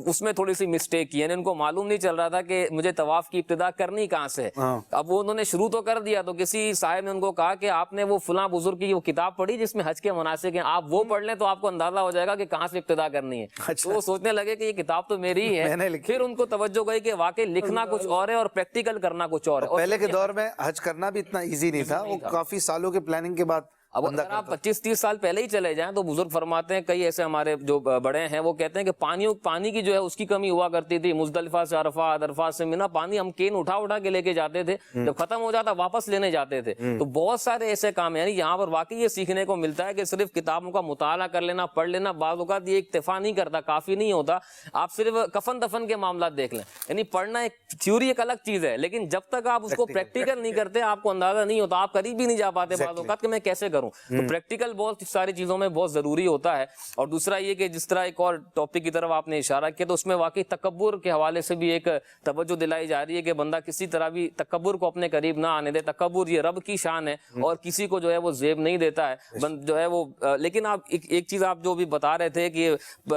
اس میں تھوڑی سی مسٹیک کی, یعنی ان کو معلوم نہیں چل رہا تھا کہ مجھے طواف کی ابتدا کرنی کہاں سے. اب وہ انہوں نے شروع تو کر دیا, تو کسی صاحب نے ان کو کہا کہ آپ نے وہ فلاں بزرگ کی وہ کتاب پڑھی جس میں حج کے مناسک ہیں, آپ وہ پڑھ لیں تو آپ کو اندازہ ہو جائے گا کہ کہاں سے ابتدا کرنی ہے. تو وہ سوچنے لگے کہ یہ کتاب تو میری ہی ہے. پھر ان کو توجہ گئی کہ واقعی لکھنا کچھ اور ہے اور پریکٹیکل کرنا کچھ اور ہے. پہلے کے دور میں حج کرنا بھی اتنا ایزی نہیں تھا, وہ کافی سالوں کے پلاننگ کے بعد. اب اگر آپ 25-30 سال پہلے ہی چلے جائیں تو بزرگ فرماتے ہیں, کئی ایسے ہمارے جو بڑے ہیں وہ کہتے ہیں کہ پانی کی جو ہے اس کی کمی ہوا کرتی تھی. مزدلفہ سے عرفات, عرفات سے منہ, پانی ہم کین اٹھا کے لے کے جاتے تھے, جب ختم ہو جاتا واپس لینے جاتے تھے. تو بہت سارے ایسے کام ہیں, یعنی یہاں پر واقعی یہ سیکھنے کو ملتا ہے کہ صرف کتابوں کا مطالعہ کر لینا, پڑھ لینا بعض اوقات یہ اکتفا نہیں کرتا, کافی نہیں ہوتا. آپ صرف کفن دفن کے معاملات دیکھ لیں, یعنی پڑھنا ایک تھیوری ایک الگ چیز ہے, لیکن جب تک آپ اس کو پریکٹیکل نہیں کرتے آپ کو اندازہ نہیں ہوتا, آپ قریب بھی نہیں جا پاتے بعض اوقات کہ میں کیسے کروں. کروں. تو پریکٹیکل بہت ساری چیزوں میں بہت ضروری ہوتا ہے. اور دوسرا یہ کہ جس طرح ایک اور ٹاپک کی طرف آپ نے اشارہ کیا تو اس میں واقعی تکبر کے حوالے سے بھی ایک توجہ دلائی جا رہی ہے کہ بندہ کسی طرح بھی تکبر کو اپنے قریب نہ آنے دے. تکبر یہ رب کی شان ہے اور کسی کو جو ہے وہ زیب نہیں دیتا ہے جو ہے وہ. لیکن آپ ایک چیز آپ جو بھی بتا رہے تھے کہ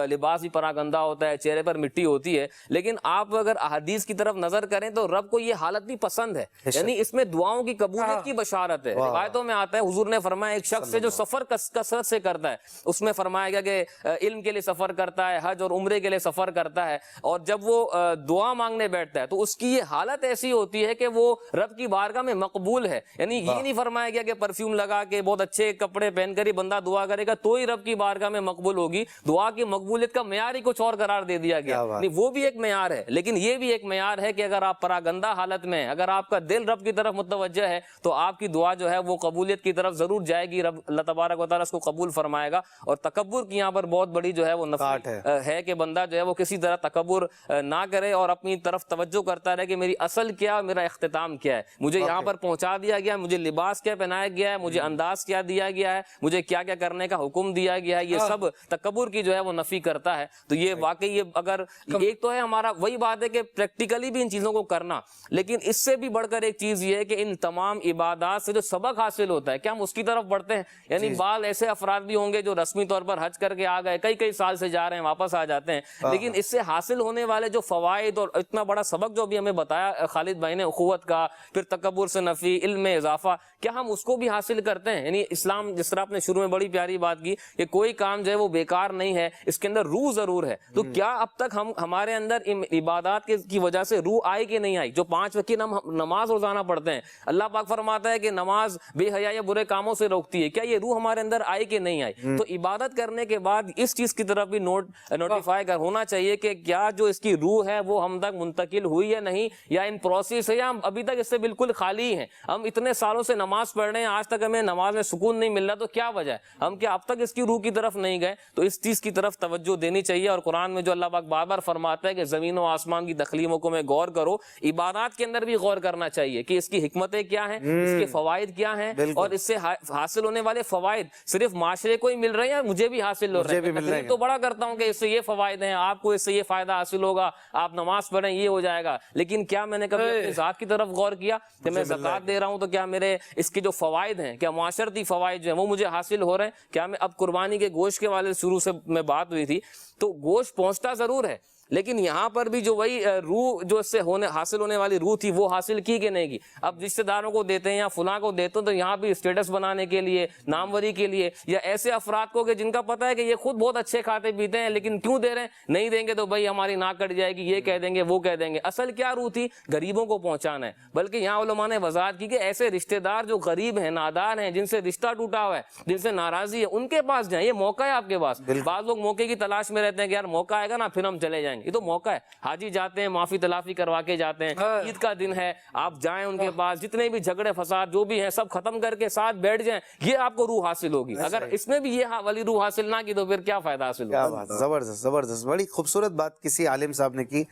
لباس بھی پراگندہ ہوتا ہے, چہرے پر مٹی ہوتی ہے, لیکن آپ اگر احادیث کی طرف نظر کریں تو رب کو یہ حالت بھی پسند ہے, یعنی اس میں دعاؤں کی قبولیت کی بشارت ہے. روایتوں میں آتا ہے حضور نے فرمایا ایک شخص سے جو سفر کثرت سے کرتا ہے, اس میں فرمایا گیا کہ علم کے لیے سفر کرتا ہے, حج اور عمرے کے لیے سفر کرتا ہے, اور جب وہ دعا مانگنے بیٹھتا ہے تو اس کی یہ حالت ایسی ہوتی ہے کہ وہ رب کی بارگاہ میں مقبول ہے. یعنی یہ نہیں فرمایا گیا کہ پرفیوم لگا کے بہت اچھے کپڑے پہن کر ہی بندہ دعا کرے گا تو ہی رب کی بارگاہ میں مقبول ہوگی. دعا کی مقبولیت کا معیار ہی کچھ اور قرار دے دیا گیا. وہ بھی ایک معیار ہے, لیکن یہ بھی ایک معیار ہے کہ اگر آپ پراگندہ حالت میں, اگر آپ کا دل رب کی طرف متوجہ ہے تو آپ کی دعا جو ہے وہ قبولیت کی طرف ضرور جائے گی. رب اللہ تبارک و تعالیٰ اس کو قبول فرمائے گا. اور تکبر کی یہاں پر بہت بڑی جو ہے وہ نفی ہے کہ بندہ جو ہے وہ کسی طرح تکبر نہ کرے اور اپنی طرف توجہ کرتا رہے کہ میری اصل کیا, میرا اختتام کیا ہے, مجھے یہاں پر پہنچا دیا گیا, مجھے لباس کیا پہنایا گیا ہے, مجھے انداز کیا دیا گیا ہے, مجھے کیا کیا کرنے کا حکم دیا گیا ہے. یہ سب تکبر کی جو ہے وہ نفی کرتا ہے. تو یہ واقعی یہ اگر ایک تو ہے ہمارا وہی بات ہے کہ پریکٹیکلی بھی ان چیزوں کو کرنا, لیکن اس سے بھی بڑھ کر ایک چیز یہ ہے کہ ان تمام عبادات سے جو سبق حاصل ہوتا ہے کیا ہم اس کی طرف بڑھتے ہیں. یعنی بعض ایسے افراد بھی ہوں گے جو رسمی طور پر حج کر کے آ گئے, کئی سال سے جا رہے ہیں, واپس آ جاتے ہیں, لیکن اس سے حاصل ہونے والے جو فوائد اور اتنا بڑا سبق جو بھی ہمیں بتایا خالد بھائی نے, اخوت کا, پھر تکبر سے نفی, علم میں اضافہ, کیا ہم اس کو بھی حاصل کرتے ہیں. یعنی اسلام جس طرح آپ نے شروع میں بڑی پیاری بات کی کہ کوئی کام جو ہے وہ بیکار نہیں ہے, اس کے اندر روح ضرور ہے. تو کیا اب تک ہمارے اندر عبادات کی وجہ سے روح آئی کہ نہیں آئی؟ جو 5 وقت کی نماز روزانہ پڑھتے ہیں, اللہ پاک فرماتا ہے کہ نماز بے حیا یا برے کاموں سے روکتی ہے, کیا یہ روح ہمارے اندر آئی کہ نہیں آئی؟ تو عبادت کرنے کے بعد اس چیز کی طرف بھی نوٹیفائی ہونا چاہیے کہ کیا جو اس کی روح ہے وہ ہم تک منتقل ہوئی یا نہیں, یا ان پروسیس ہے, یا ہم ابھی تک اس سے بالکل خالی ہیں. ہم اتنے سالوں سے نماز پڑھ رہے ہیں, آج تک ہمیں نماز میں سکون نہیں مل رہا, تو کیا وجہ ہے؟ ہم کیا اب تک اس کی روح کی طرف نہیں گئے؟ تو اس چیز کی طرف توجہ دینی چاہیے. اور قرآن میں جو اللہ پاک بار بار فرماتا ہے کہ زمین و آسمان کی تخلیقوں کو میں غور کرو, عبادات کے اندر بھی غور کرنا چاہیے کہ اس کی حکمتیں کیا ہیں, اس کے فوائد کیا ہیں, اور اس سے حاصل ہونے والے فوائد صرف معاشرے کو ہی مل رہے ہیں, مجھے بھی حاصل ہو رہے ہیں. تقریر تو بڑا کرتا ہوں کہ اس سے یہ فوائد ہیں, آپ کو اس سے یہ فائدہ حاصل ہوگا, آپ نماز پڑھیں یہ ہو جائے گا, لیکن کیا میں نے کبھی اپنی ذات کی طرف غور کیا کہ میں زکوٰۃ دے رہا ہوں تو کیا میرے اس کے جو فوائد ہیں, کیا معاشرتی فوائد جو ہیں وہ مجھے حاصل ہو رہے ہیں؟ کیا میں اب قربانی کے گوشت کے والے شروع سے میں بات ہوئی تھی, تو گوشت پہنچتا ضرور ہے, لیکن یہاں پر بھی جو وہی روح جو اس سے حاصل ہونے والی روح تھی وہ حاصل کی کہ نہیں کی. اب رشتہ داروں کو دیتے ہیں یا فلاں کو دیتے ہیں تو یہاں بھی اسٹیٹس بنانے کے لیے, ناموری کے لیے, یا ایسے افراد کو کہ جن کا پتہ ہے کہ یہ خود بہت اچھے کھاتے پیتے ہیں لیکن کیوں دے رہے ہیں, نہیں دیں گے تو بھائی ہماری ناک کٹ جائے گی, یہ کہہ دیں گے وہ کہہ دیں گے. اصل کیا روح تھی؟ غریبوں کو پہنچانا ہے. بلکہ یہاں علماء نے وضاحت کی کہ ایسے رشتہ دار جو غریب ہیں, نادار ہیں, جن سے رشتہ ٹوٹا ہوا ہے, جن سے ناراضی ہے, ان کے پاس جائیں, یہ موقع ہے آپ کے پاس. بعض لوگ موقع کی تلاش میں رہتے ہیں کہ یار موقع آئے گا نا پھر ہم چلے جائیں گے, یہ تو موقع ہے. حاجی جاتے ہیں, معافی تلافی کروا کے جاتے ہیں, عید کا دن ہے, آپ جائیں ان کے پاس, جتنے بھی جھگڑے فساد جو بھی ہیں سب ختم کر کے ساتھ بیٹھ جائیں, یہ آپ کو روح حاصل ہوگی. اگر اس میں بھی یہ والی روح حاصل نہ کی تو پھر کیا فائدہ حاصل ہوگا؟ کیا بات, زبردست زبردست. بڑی خوبصورت بات کسی عالم صاحب نے کی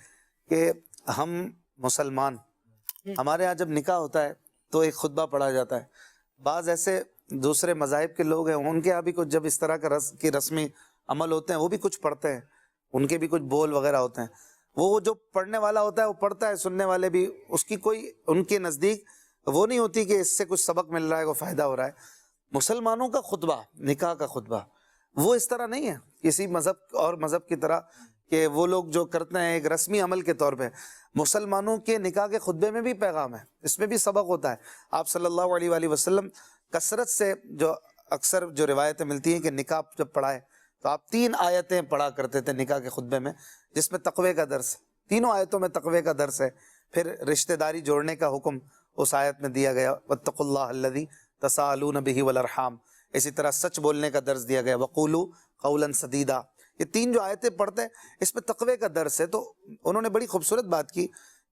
کہ ہم مسلمان, ہمارے ہاں جب نکاح ہوتا ہے تو ایک خطبہ پڑھا جاتا ہے. بعض ایسے دوسرے مذاہب کے لوگ ہیں, ان کے یہاں بھی کچھ جب اس طرح کے رسمی عمل ہوتے ہیں وہ بھی کچھ پڑھتے ہیں, ان کے بھی کچھ بول وغیرہ ہوتے ہیں. وہ جو پڑھنے والا ہوتا ہے وہ پڑھتا ہے, سننے والے بھی, اس کی کوئی ان کے نزدیک وہ نہیں ہوتی کہ اس سے کچھ سبق مل رہا ہے, کوئی فائدہ ہو رہا ہے. مسلمانوں کا خطبہ, نکاح کا خطبہ, وہ اس طرح نہیں ہے کسی مذہب اور مذہب کی طرح کہ وہ لوگ جو کرتے ہیں ایک رسمی عمل کے طور پہ. مسلمانوں کے نکاح کے خطبے میں بھی پیغام ہے, اس میں بھی سبق ہوتا ہے. آپ صلی اللہ علیہ وآلہ وسلم کثرت سے جو اکثر جو روایتیں ملتی ہیں کہ نکاح جب پڑھائے تو آپ 3 آیتیں پڑھا کرتے تھے نکاح کے خطبے میں, جس میں تقوی کا درس, تینوں آیتوں میں تقوی کا درس ہے. پھر رشتہ داری جوڑنے کا حکم اس آیت میں دیا گیا, واتقوا اللہ الذی تساءلون بہ والارحام. اسی طرح سچ بولنے کا درس دیا گیا, وقولوا قولا سدیدا. یہ 3 جو آیتیں پڑھتے ہیں اس میں تقوی کا درس ہے. تو انہوں نے بڑی خوبصورت بات کی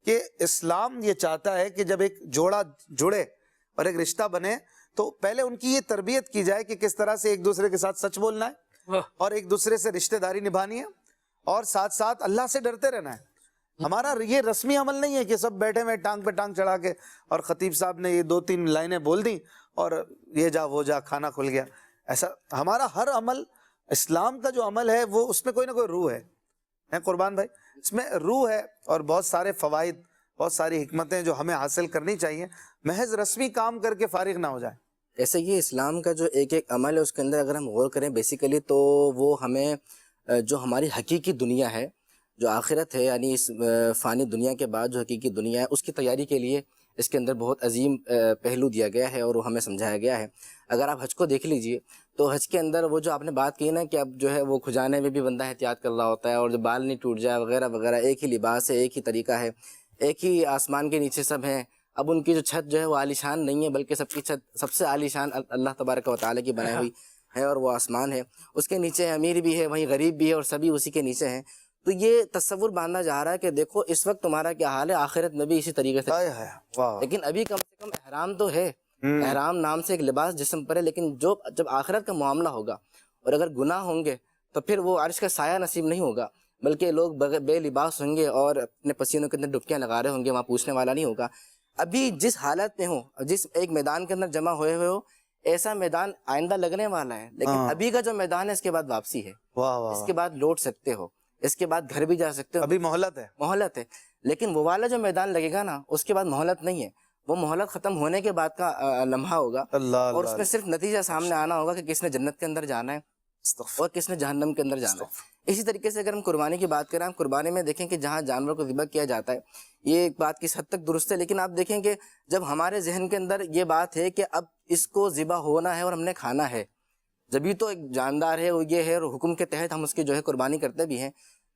کہ اسلام یہ چاہتا ہے کہ جب ایک جوڑا جڑے اور ایک رشتہ بنے تو پہلے ان کی یہ تربیت کی جائے کہ کس طرح سے ایک دوسرے کے ساتھ سچ بولنا ہے اور ایک دوسرے سے رشتہ داری نبھانی ہے, اور ساتھ ساتھ اللہ سے ڈرتے رہنا ہے. ہمارا یہ رسمی عمل نہیں ہے کہ سب بیٹھے ہوئے ٹانگ پہ ٹانگ چڑھا کے, اور خطیب صاحب نے یہ 2-3 لائنیں بول دیں اور یہ جا وہ جا کھانا کھل گیا. ایسا ہمارا ہر عمل، اسلام کا جو عمل ہے وہ اس میں کوئی نہ کوئی روح ہے قربان بھائی، اس میں روح ہے اور بہت سارے فوائد، بہت ساری حکمتیں جو ہمیں حاصل کرنی چاہیے، محض رسمی کام کر کے فارغ نہ ہو جائے. ایسے یہ اسلام کا جو ایک ایک عمل ہے اس کے اندر اگر ہم غور کریں بیسیکلی تو وہ ہمیں جو ہماری حقیقی دنیا ہے، جو آخرت ہے، یعنی اس فانی دنیا کے بعد جو حقیقی دنیا ہے اس کی تیاری کے لیے اس کے اندر بہت عظیم پہلو دیا گیا ہے اور وہ ہمیں سمجھایا گیا ہے. اگر آپ حج کو دیکھ لیجئے تو حج کے اندر وہ جو آپ نے بات کی نا کہ اب جو ہے وہ کھجانے میں بھی بندہ احتیاط کر رہا ہوتا ہے اور جو بال نہیں ٹوٹ جائے وغیرہ وغیرہ، ایک ہی لباس ہے، ایک ہی طریقہ ہے، ایک ہی آسمان کے نیچے سب ہیں. اب ان کی جو چھت جو ہے وہ عالیشان نہیں ہے بلکہ سب کی چھت سب سے عالیشان اللہ تبارک و تعالیٰ کی بنائی ہوئی ہے اور وہ آسمان ہے. اس کے نیچے امیر بھی ہے، وہیں غریب بھی ہے اور سبھی اسی کے نیچے ہیں. تو یہ تصور باندھا جا رہا ہے کہ دیکھو اس وقت تمہارا کیا حال ہے، آخرت میں بھی اسی طریقے سے. لیکن ابھی کم سے کم احرام تو ہے، احرام نام سے ایک لباس جسم پر ہے، لیکن جب آخرت کا معاملہ ہوگا اور اگر گناہ ہوں گے تو پھر وہ عرش کا سایہ نصیب نہیں ہوگا بلکہ لوگ بے لباس ہوں گے اور اپنے پسینوں کے اندر ڈبکیاں لگا رہے ہوں گے، وہاں پوچھنے والا نہیں ہوگا. ابھی جس حالت میں ہو، جس ایک میدان کے اندر جمع ہوئے ہو، ایسا میدان آئندہ لگنے والا ہے، لیکن ابھی کا جو میدان ہے اس کے بعد واپسی ہے. اس کے بعد لوٹ سکتے ہو، اس کے بعد گھر بھی جا سکتے ہو، ابھی مہلت ہے. لیکن وہ والا جو میدان لگے گا نا اس کے بعد مہلت نہیں ہے، وہ مہلت ختم ہونے کے بعد کا لمحہ ہوگا اور اس میں صرف نتیجہ سامنے آنا ہوگا کہ کس نے جنت کے اندر جانا ہے اور کس نے جہنم کے اندر جانا ہے. اسی طریقے سے اگر ہم قربانی کی بات کریں، ہم قربانی میں دیکھیں کہ جہاں جانور کو ذبح کیا جاتا ہے یہ ایک بات کس حد تک درست ہے، لیکن آپ دیکھیں کہ جب ہمارے ذہن کے اندر یہ بات ہے کہ اب اس کو ذبح ہونا ہے اور ہم نے کھانا ہے، جبھی تو ایک جاندار ہے وہ یہ ہے اور حکم کے تحت ہم اس کی جو ہے قربانی کرتے بھی ہیں.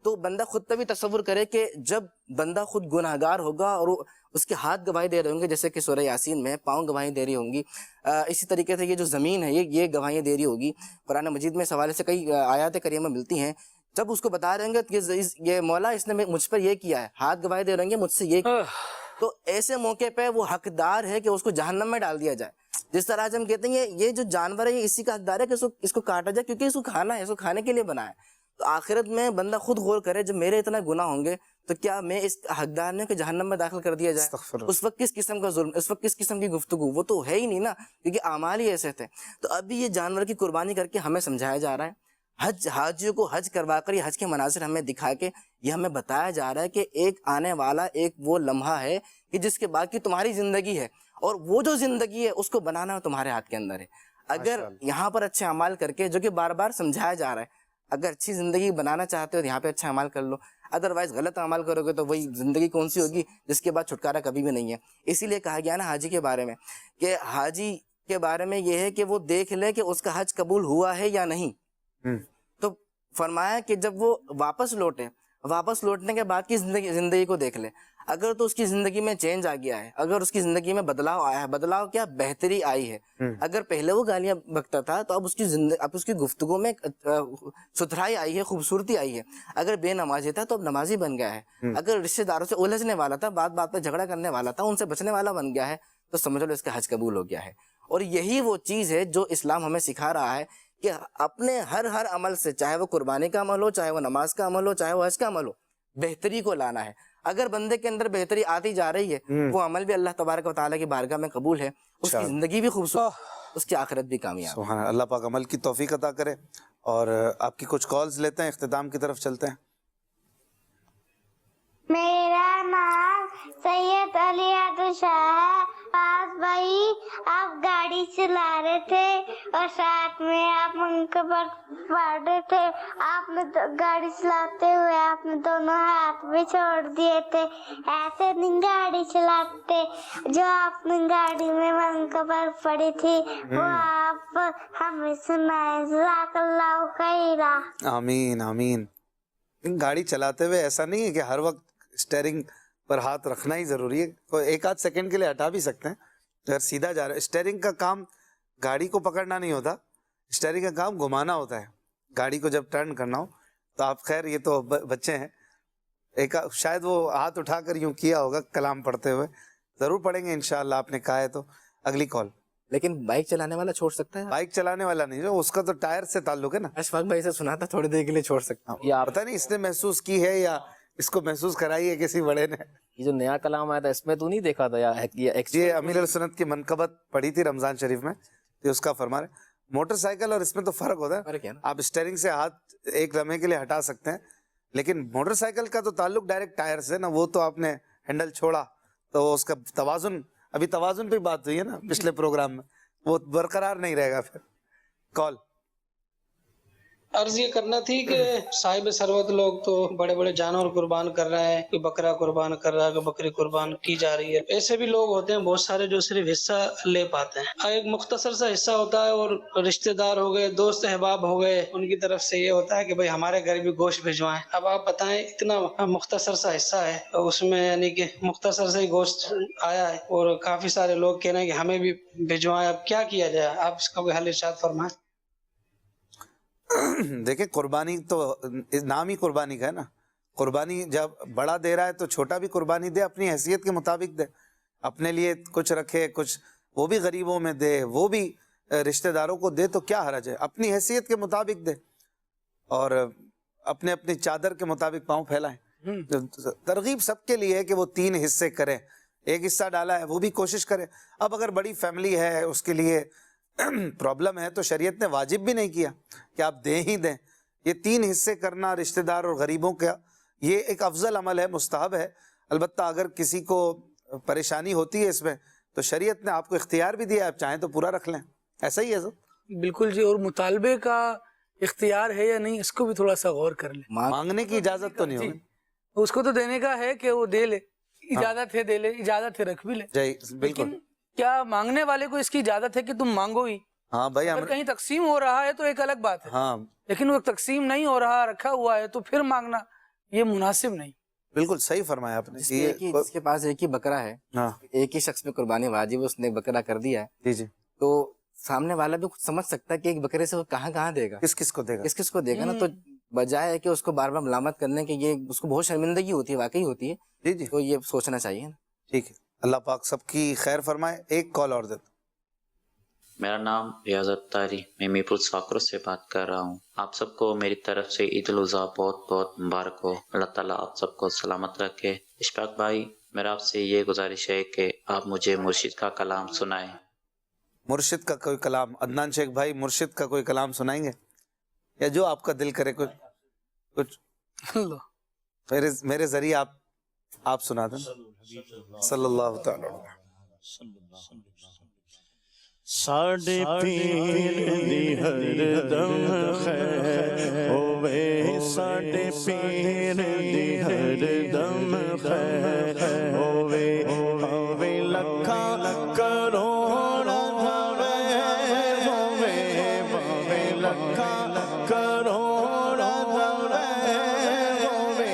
تو بندہ خود پہ بھی تصور کرے کہ جب بندہ خود گناہگار ہوگا اور اس کے ہاتھ گواہی دے رہے ہوں گے، جیسے کہ سورہ یاسین میں پاؤں گواہی دے رہی ہوں گی، اسی طریقے سے یہ جو زمین ہے یہ گواہیاں دے رہی ہوگی. قرآن مجید میں اس حوالے سے کئی آیات کریمہ ملتی ہیں، جب اس کو بتا رہے ہوں گے کہ یہ مولا اس نے مجھ پر یہ کیا ہے، ہاتھ گواہی دے رہے ہوں گے مجھ سے یہ کیا، تو ایسے موقع پہ وہ حقدار ہے کہ اس کو جہنم میں ڈال دیا جائے. جس طرح آج ہم کہتے ہیں یہ جو جانور ہے یہ اسی کا حقدار ہے کہ اس کو کاٹا جائے کیونکہ اس کو کھانا ہے، اس کو کھانے کے لیے بنا ہے. تو آخرت میں بندہ خود غور کرے جب میرے اتنا گناہ ہوں گے تو کیا میں اس حقدار نے کہ جہنم میں داخل کر دیا جائے؟ اس وقت کس قسم کا ظلم، اس وقت کس قسم کی گفتگو، وہ تو ہے ہی نہیں نا، کیونکہ اعمال ہی ایسے تھے. تو ابھی یہ جانور کی قربانی کر کے ہمیں سمجھایا جا رہا ہے، حاجیوں کو حج کروا کر یہ حج کے مناظر ہمیں دکھا کے یہ ہمیں بتایا جا رہا ہے کہ ایک آنے والا ایک وہ لمحہ ہے کہ جس کے بعد کی تمہاری زندگی ہے اور وہ جو زندگی ہے اس کو بنانا تمہارے ہاتھ کے اندر ہے. اگر یہاں پر اچھے اعمال کر کے، جو کہ بار بار سمجھایا جا رہا ہے، اگر اچھی زندگی بنانا چاہتے ہو تو یہاں پہ اچھا عمل کر لو، ادروائز غلط عمل کرو گے تو وہی زندگی کون سی ہوگی جس کے بعد چھٹکارا کبھی بھی نہیں ہے. اسی لیے کہا گیا نا حاجی کے بارے میں کہ حاجی کے بارے میں یہ ہے کہ وہ دیکھ لے کہ اس کا حج قبول ہوا ہے یا نہیں. تو فرمایا کہ جب وہ واپس لوٹنے کے بعد کی زندگی کو دیکھ لے، اگر تو اس کی زندگی میں چینج آ گیا ہے، اگر اس کی زندگی میں بدلاؤ آیا ہے، بدلاؤ کیا بہتری آئی ہے. اگر پہلے وہ گالیاں بکتا تھا تو اب اس کی گفتگو میں ستھرائی آئی ہے، خوبصورتی آئی ہے. اگر بے نمازی تھا تو اب نمازی بن گیا ہے. اگر رشتہ داروں سے الجھنے والا تھا، بات بات پہ جھگڑا کرنے والا تھا، ان سے بچنے والا بن گیا ہے، تو سمجھ لو اس کا حج قبول ہو گیا ہے. اور یہی وہ چیز ہے جو اسلام ہمیں سکھا رہا ہے کہ اپنے ہر عمل سے، چاہے وہ قربانی کا عمل ہو، چاہے وہ نماز کا عمل ہو، چاہے وہ حج کا عمل ہو، بہتری کو لانا ہے. اگر بندے کے اندر بہتری آتی جا رہی ہے، وہ عمل بھی اللہ تبارک و تعالیٰ کی بارگاہ میں قبول ہے، اس کی زندگی بھی خوبصورت، اس کی آخرت بھی کامیاب. سبحان اللہ، اللہ پاک عمل کی توفیق عطا کرے. اور آپ کی کچھ کالز لیتے ہیں، اختتام کی طرف چلتے ہیں. میرا نام سید علی عدل شاہ ہے. آج بھائی آپ گاڑی چلا رہے تھے اور ساتھ میں آپ منہ پر پڑھ رہے تھے. آپ نے گاڑی چلاتے ہوئے آپ نے دونوں ہاتھ بھی چھوڑ دیے تھے. ایسے نہیں گاڑی چلاتے. جو آپ نے گاڑی میں منہ پر پڑی تھی وہ آپ ہمیں سنائے. جزاک اللہ خیرا. آمین آمین. گاڑی چلاتے ہوئے ایسا نہیں ہے کہ ہر وقت اسٹیئرنگ پر ہاتھ رکھنا ہی ضروری ہے، تو ایک آدھ سیکنڈ کے لیے ہٹا بھی سکتے ہیں. اگر سیدھا جا رہا ہے، اسٹیئرنگ کا کام گاڑی کو پکڑنا نہیں ہوتا، اسٹیئرنگ کا کام گھمانا ہوتا ہے. گاڑی کو جب ٹرن کرنا ہو تو آپ، خیر یہ تو بچے ہیں، ایک شاید وہ ہاتھ اٹھا کر یوں کیا ہوگا کلام پڑھتے ہوئے. ضرور پڑھیں گے انشاءاللہ، آپ نے کہا ہے تو. اگلی کال. لیکن بائک چلانے والا چھوڑ سکتا ہے؟ بائک چلانے والا نہیں، جو اس کا تو ٹائر سے تعلق ہے نا. اشفاق بھائی سے سنا تھا تھوڑی دیر کے لیے چھوڑ سکتا ہوں. پتہ نہیں اس نے محسوس کی ہے یا اس کو محسوس کرائیے کسی بڑے نے. یہ جو نیا کلام آیا تھا اس میں تو نہیں دیکھا تھا یہ امیر السنت کی منقبت پڑھی تھی رمضان شریف میں, یہ اس کا فرمان ہے. موٹر سائیکل اور اس میں تو فرق ہوتا ہے, آپ اسٹیئرنگ سے ہاتھ ایک لمحے کے لیے ہٹا سکتے ہیں, لیکن موٹر سائیکل کا تو تعلق ڈائریکٹ ٹائر سے نا, وہ تو آپ نے ہینڈل چھوڑا تو اس کا توازن, ابھی توازن پہ بات ہوئی ہے نا پچھلے پروگرام میں, وہ برقرار نہیں رہے گا. پھر کال عرض یہ کرنا تھی کہ صاحب ثروت لوگ تو بڑے بڑے جانور قربان کر رہے ہیں, کوئی بکرا قربان کر رہا ہے, کوئی بکری قربان کی جا رہی ہے. ایسے بھی لوگ ہوتے ہیں بہت سارے جو صرف حصہ لے پاتے ہیں, ایک مختصر سا حصہ ہوتا ہے, اور رشتہ دار ہو گئے, دوست احباب ہو گئے, ان کی طرف سے یہ ہوتا ہے کہ بھائی ہمارے گھر بھی گوشت بھجوائیں. اب آپ بتائیں اتنا مختصر سا حصہ ہے, اس میں یعنی کہ مختصر سے ہی گوشت آیا ہے, اور کافی سارے لوگ کہہ رہے ہیں کہ ہمیں بھی بھجوائیں. اب کیا کیا جائے, آپ اس کا کوئی حل ارشاد فرمائیں. دیکھیں قربانی تو نام ہی قربانی کا ہے نا, قربانی جب بڑا دے رہا ہے تو چھوٹا بھی قربانی دے, اپنی حیثیت کے مطابق دے, اپنے لیے کچھ رکھے, کچھ وہ بھی غریبوں میں دے, وہ بھی رشتہ داروں کو دے, تو کیا حرج ہے, اپنی حیثیت کے مطابق دے, اور اپنے اپنی چادر کے مطابق پاؤں پھیلائیں. ترغیب سب کے لیے ہے کہ وہ 3 حصے کریں, ایک حصہ ڈالا ہے وہ بھی کوشش کرے. اب اگر بڑی فیملی ہے اس کے لیے پرابلم ہے تو شریعت نے واجب بھی نہیں کیا کہ آپ دیں ہی دیں. یہ 3 حصے کرنا رشتہ دار اور غریبوں کا, یہ ایک افضل عمل ہے, مستحب ہے. البتہ اگر کسی کو پریشانی ہوتی ہے اس میں تو شریعت نے آپ کو اختیار بھی دیا, آپ چاہیں تو پورا رکھ لیں, ایسا ہی ہے سر. بالکل جی. اور مطالبے کا اختیار ہے یا نہیں اس کو بھی تھوڑا سا غور کر لیں. مانگنے کی اجازت تو نہیں ہوگی, اس کو تو دینے کا ہے کہ وہ دے لے, اجازت ہے دے لے, اجازت ہے رکھ بھی لے. بالکل. کیا مانگنے والے کو اس کی اجازت ہے کہ تم مانگو ہی؟ ہاں بھائی, اگر کہیں تقسیم ہو رہا ہے تو ایک الگ بات ہے, ہاں, لیکن وہ تقسیم نہیں ہو رہا, رکھا ہوا ہے, تو پھر مانگنا یہ مناسب نہیں. بالکل صحیح فرمایا آپ نے. جس کے پاس ایک ہی بکرا ہے, ایک ہی شخص پہ قربانی واجب ہے, اس نے بکرا کر دیا ہے, جی جی, تو سامنے والا بھی کچھ سمجھ سکتا ہے کہ ایک بکرے سے وہ کہاں دے گا, کس کو دے گا, کس کو دے گا نا. تو بجائے ہے کہ اس کو بار بار ملامت کرنے کے, یہ اس کو بہت شرمندگی ہوتی ہے, واقعی ہوتی ہے. جی جی, تو یہ سوچنا چاہیے نا. ٹھیک ہے, اللہ پاک سب کی خیر فرمائے. ایک کال اور دیتا. میرا نام ریاض اتاری, میں میرپور ساکرو سے بات کر رہا ہوں. آپ سب کو میری طرف سے عید الاضحیٰ بہت بہت مبارک ہو. اللہ تعالیٰ آپ سب کو سلامت رکھے. اشفاق بھائی, میرا آپ سے یہ گزارش ہے کہ آپ مجھے مرشد کا کلام سنائیں. مرشد کا کوئی کلام, عدنان شیخ بھائی مرشد کا کوئی کلام سنائیں گے, یا جو آپ کا دل کرے, کچھ میرے ذریعے آپ سنا دیں. صلی اللہ تعالی ساڈے پیر دی ہر دم خیر ہوے, ساڈے پیر دی ہر دم خیر ہوے, ہوے لکھاں کروڑ ہوے, ہوے ہوے لکھاں کروڑ ہوے, ہوے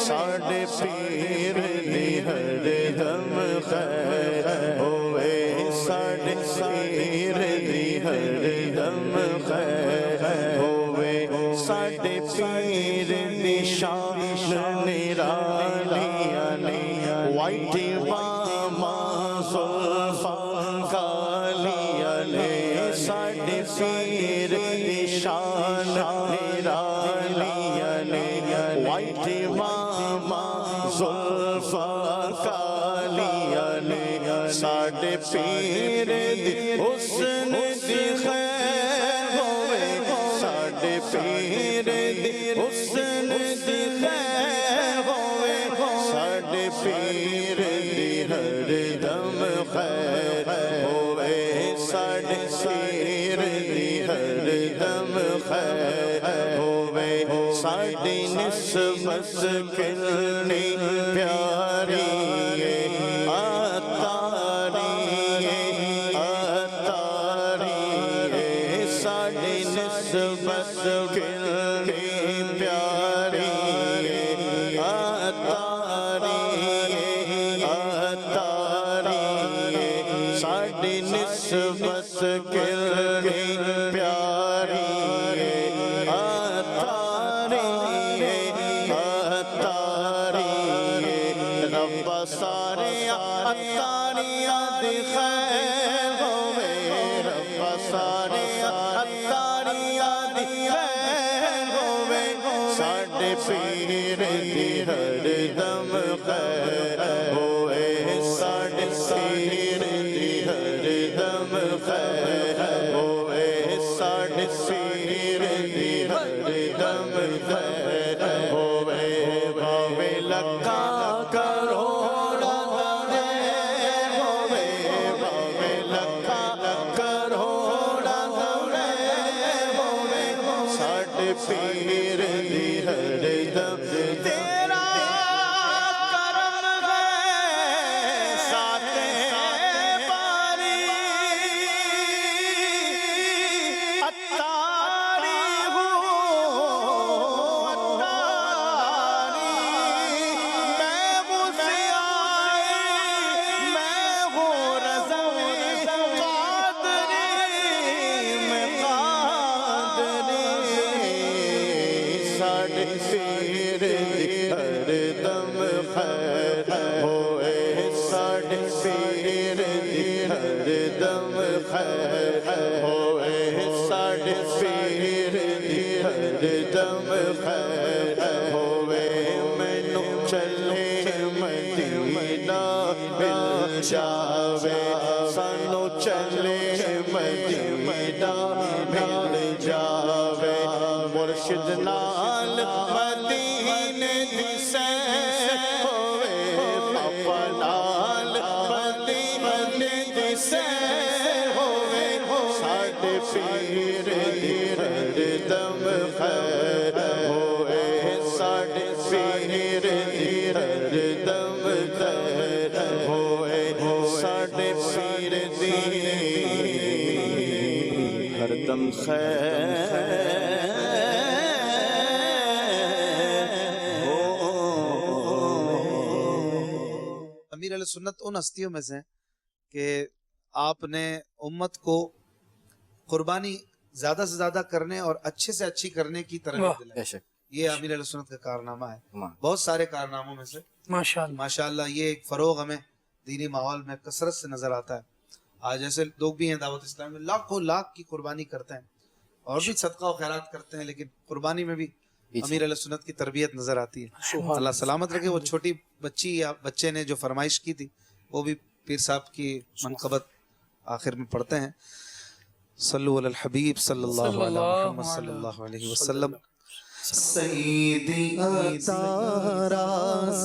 ساڈے پیر دی ہر دم خیر ہوے, ساڈے پیر دی ہر دم خیر ہوے, ساڈے پیر دی شان نرالی علی, وائٹ باما زلفاں کالی علی, ساڈے پیر دی شان نرالی علی, وائٹ باما زلفاں کالی علی, ساڈے پیر دی حسن دی خیر ہوے, ساڈے پیر دی حسن دی خیر ہوے, ساڈے پیر دی ہر دم خیر ہوے, ساڈے پیر دی ہر دم خیر ہوے, ساڈی نسبت کتنی پیاری نسبت کتنی پیاری اتاری, اتاری ساڈی نسبت کتنی پیاری اتاری, اتاری رب سارے اتاریاں دی خیر ہوے, رب سارے اتاریاں دی خیر ہوے, ساڈے پیر دی ہر دم خیر ہوئے ساڈے پیر دی ہر دم خیر ہوئے ساڈے پیر دی ہر دم خیر ہوئے بھاوے لکھاں کروڑاں دے ہوئے بھاوے لکھاں کروڑاں دے ہوئے ساڈے پیر دی ہر دم تیرا کرم ہے ساتے باری اتاری ہوں اتاری میں ہوں سیائی میں ہوں رضوی قادری میں قادری ساڈے پیر دی ہر دم خیر ہوئے ساڈے پیر دی ہر دم خیر ہوئے ساڈے پیر دی ہر دم خیر ہوئے مینوں چلے مدینہ مل جاوے سانوں چلے مدینہ مل جاوے مرشد نال مدینے دی سیر ہوئے پاپا نال مدینے دی سیر ہوئے ساڈے پیر دی ہر دم خیر ہوئے ساڈے پیر دی ہر دم خیر ہوئے ساڈے پیر دی ہر دم امیر علیہ سنت ان ہستیوں میں سے ہیں کہ آپ نے امت کو قربانی زیادہ سے زیادہ کرنے اور اچھے سے اچھی کرنے کی ترغیب دلائی. یہ امیر علیہ سنت کا کارنامہ ہے. بہت سارے کارناموں میں سے ماشاءاللہ یہ ایک فروغ ہمیں دینی ماحول میں کثرت سے نظر آتا ہے. آج ایسے لوگ بھی ہیں دعوت اسلام میں لاکھوں لاکھ کی قربانی کرتے ہیں اور بھی صدقہ و خیرات کرتے ہیں، لیکن قربانی میں بھی امیر علیہ سنت کی تربیت نظر آتی ہے. اللہ سلامت رکھے. وہ چھوٹی بچی یا بچے نے جو فرمائش کی تھی وہ بھی پیر صاحب کی منقبت آخر میں پڑھتے ہیں. صلو علی الحبیب صلی اللہ علیہ محمد صلی اللہ علیہ وسلم. سیدی تارا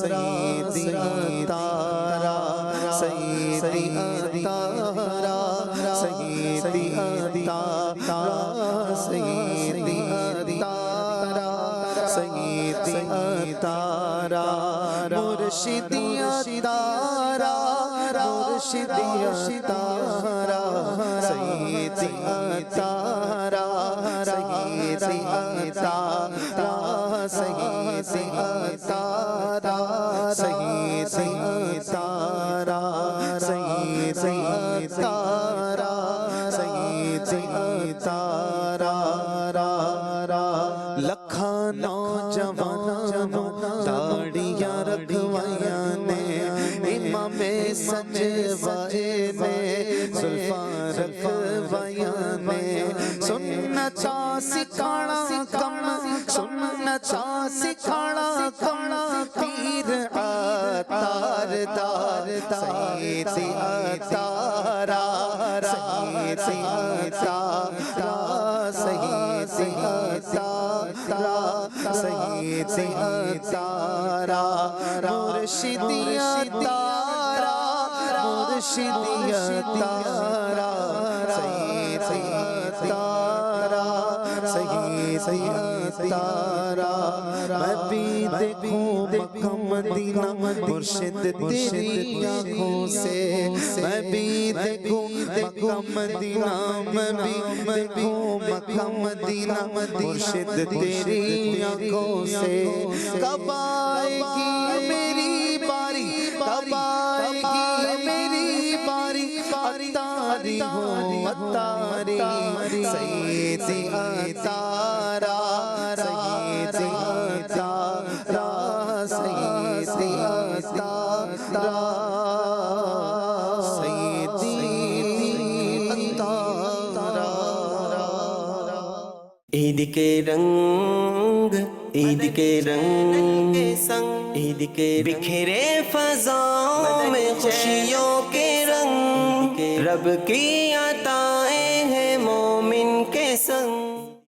سیدی تارا سیدی تارا سیدی تارا سیدی تارا سیدی تارا مرشدیاں تارا مرشدیاں تارا سیدی تارا سیدی تارا سیدی تارا سیدی تارا سیدی تارا سیدی تارا لکھاں نوجوانوں داڑیاں رکھوائیاں نے امام سجوائے نے زلفاں رکھوائیاں نے سنتا سکھانا کم سنتا سکھانا کم پیر آتار دار سیدی تارا سیدی تارا سیدی تارا سیدی تارا مرشدیاں تارا مرشدیاں تارا سیدی تارا سیدی تارا میں بھی دیکھوں مکہ مدینہ مرشد تیری آنکھوں سے میں بھی دیکھوں مکہ مدینہ میں بھی دیکھوں مکہ مدینہ مرشد تیری آنکھوں سے. کب آئے گی میری باری کب آئے گی میری باری اتاری ہوں اتاری سیدی تارا سیدی تارا سیدی تارا سیدی تارا. عید عید کے رنگ، عید کے رنگ کے سنگ، عید کے بکھرے فضاؤں میں خوشیوں کے رنگ، رب کی عطائیں ہیں مومن کے سنگ.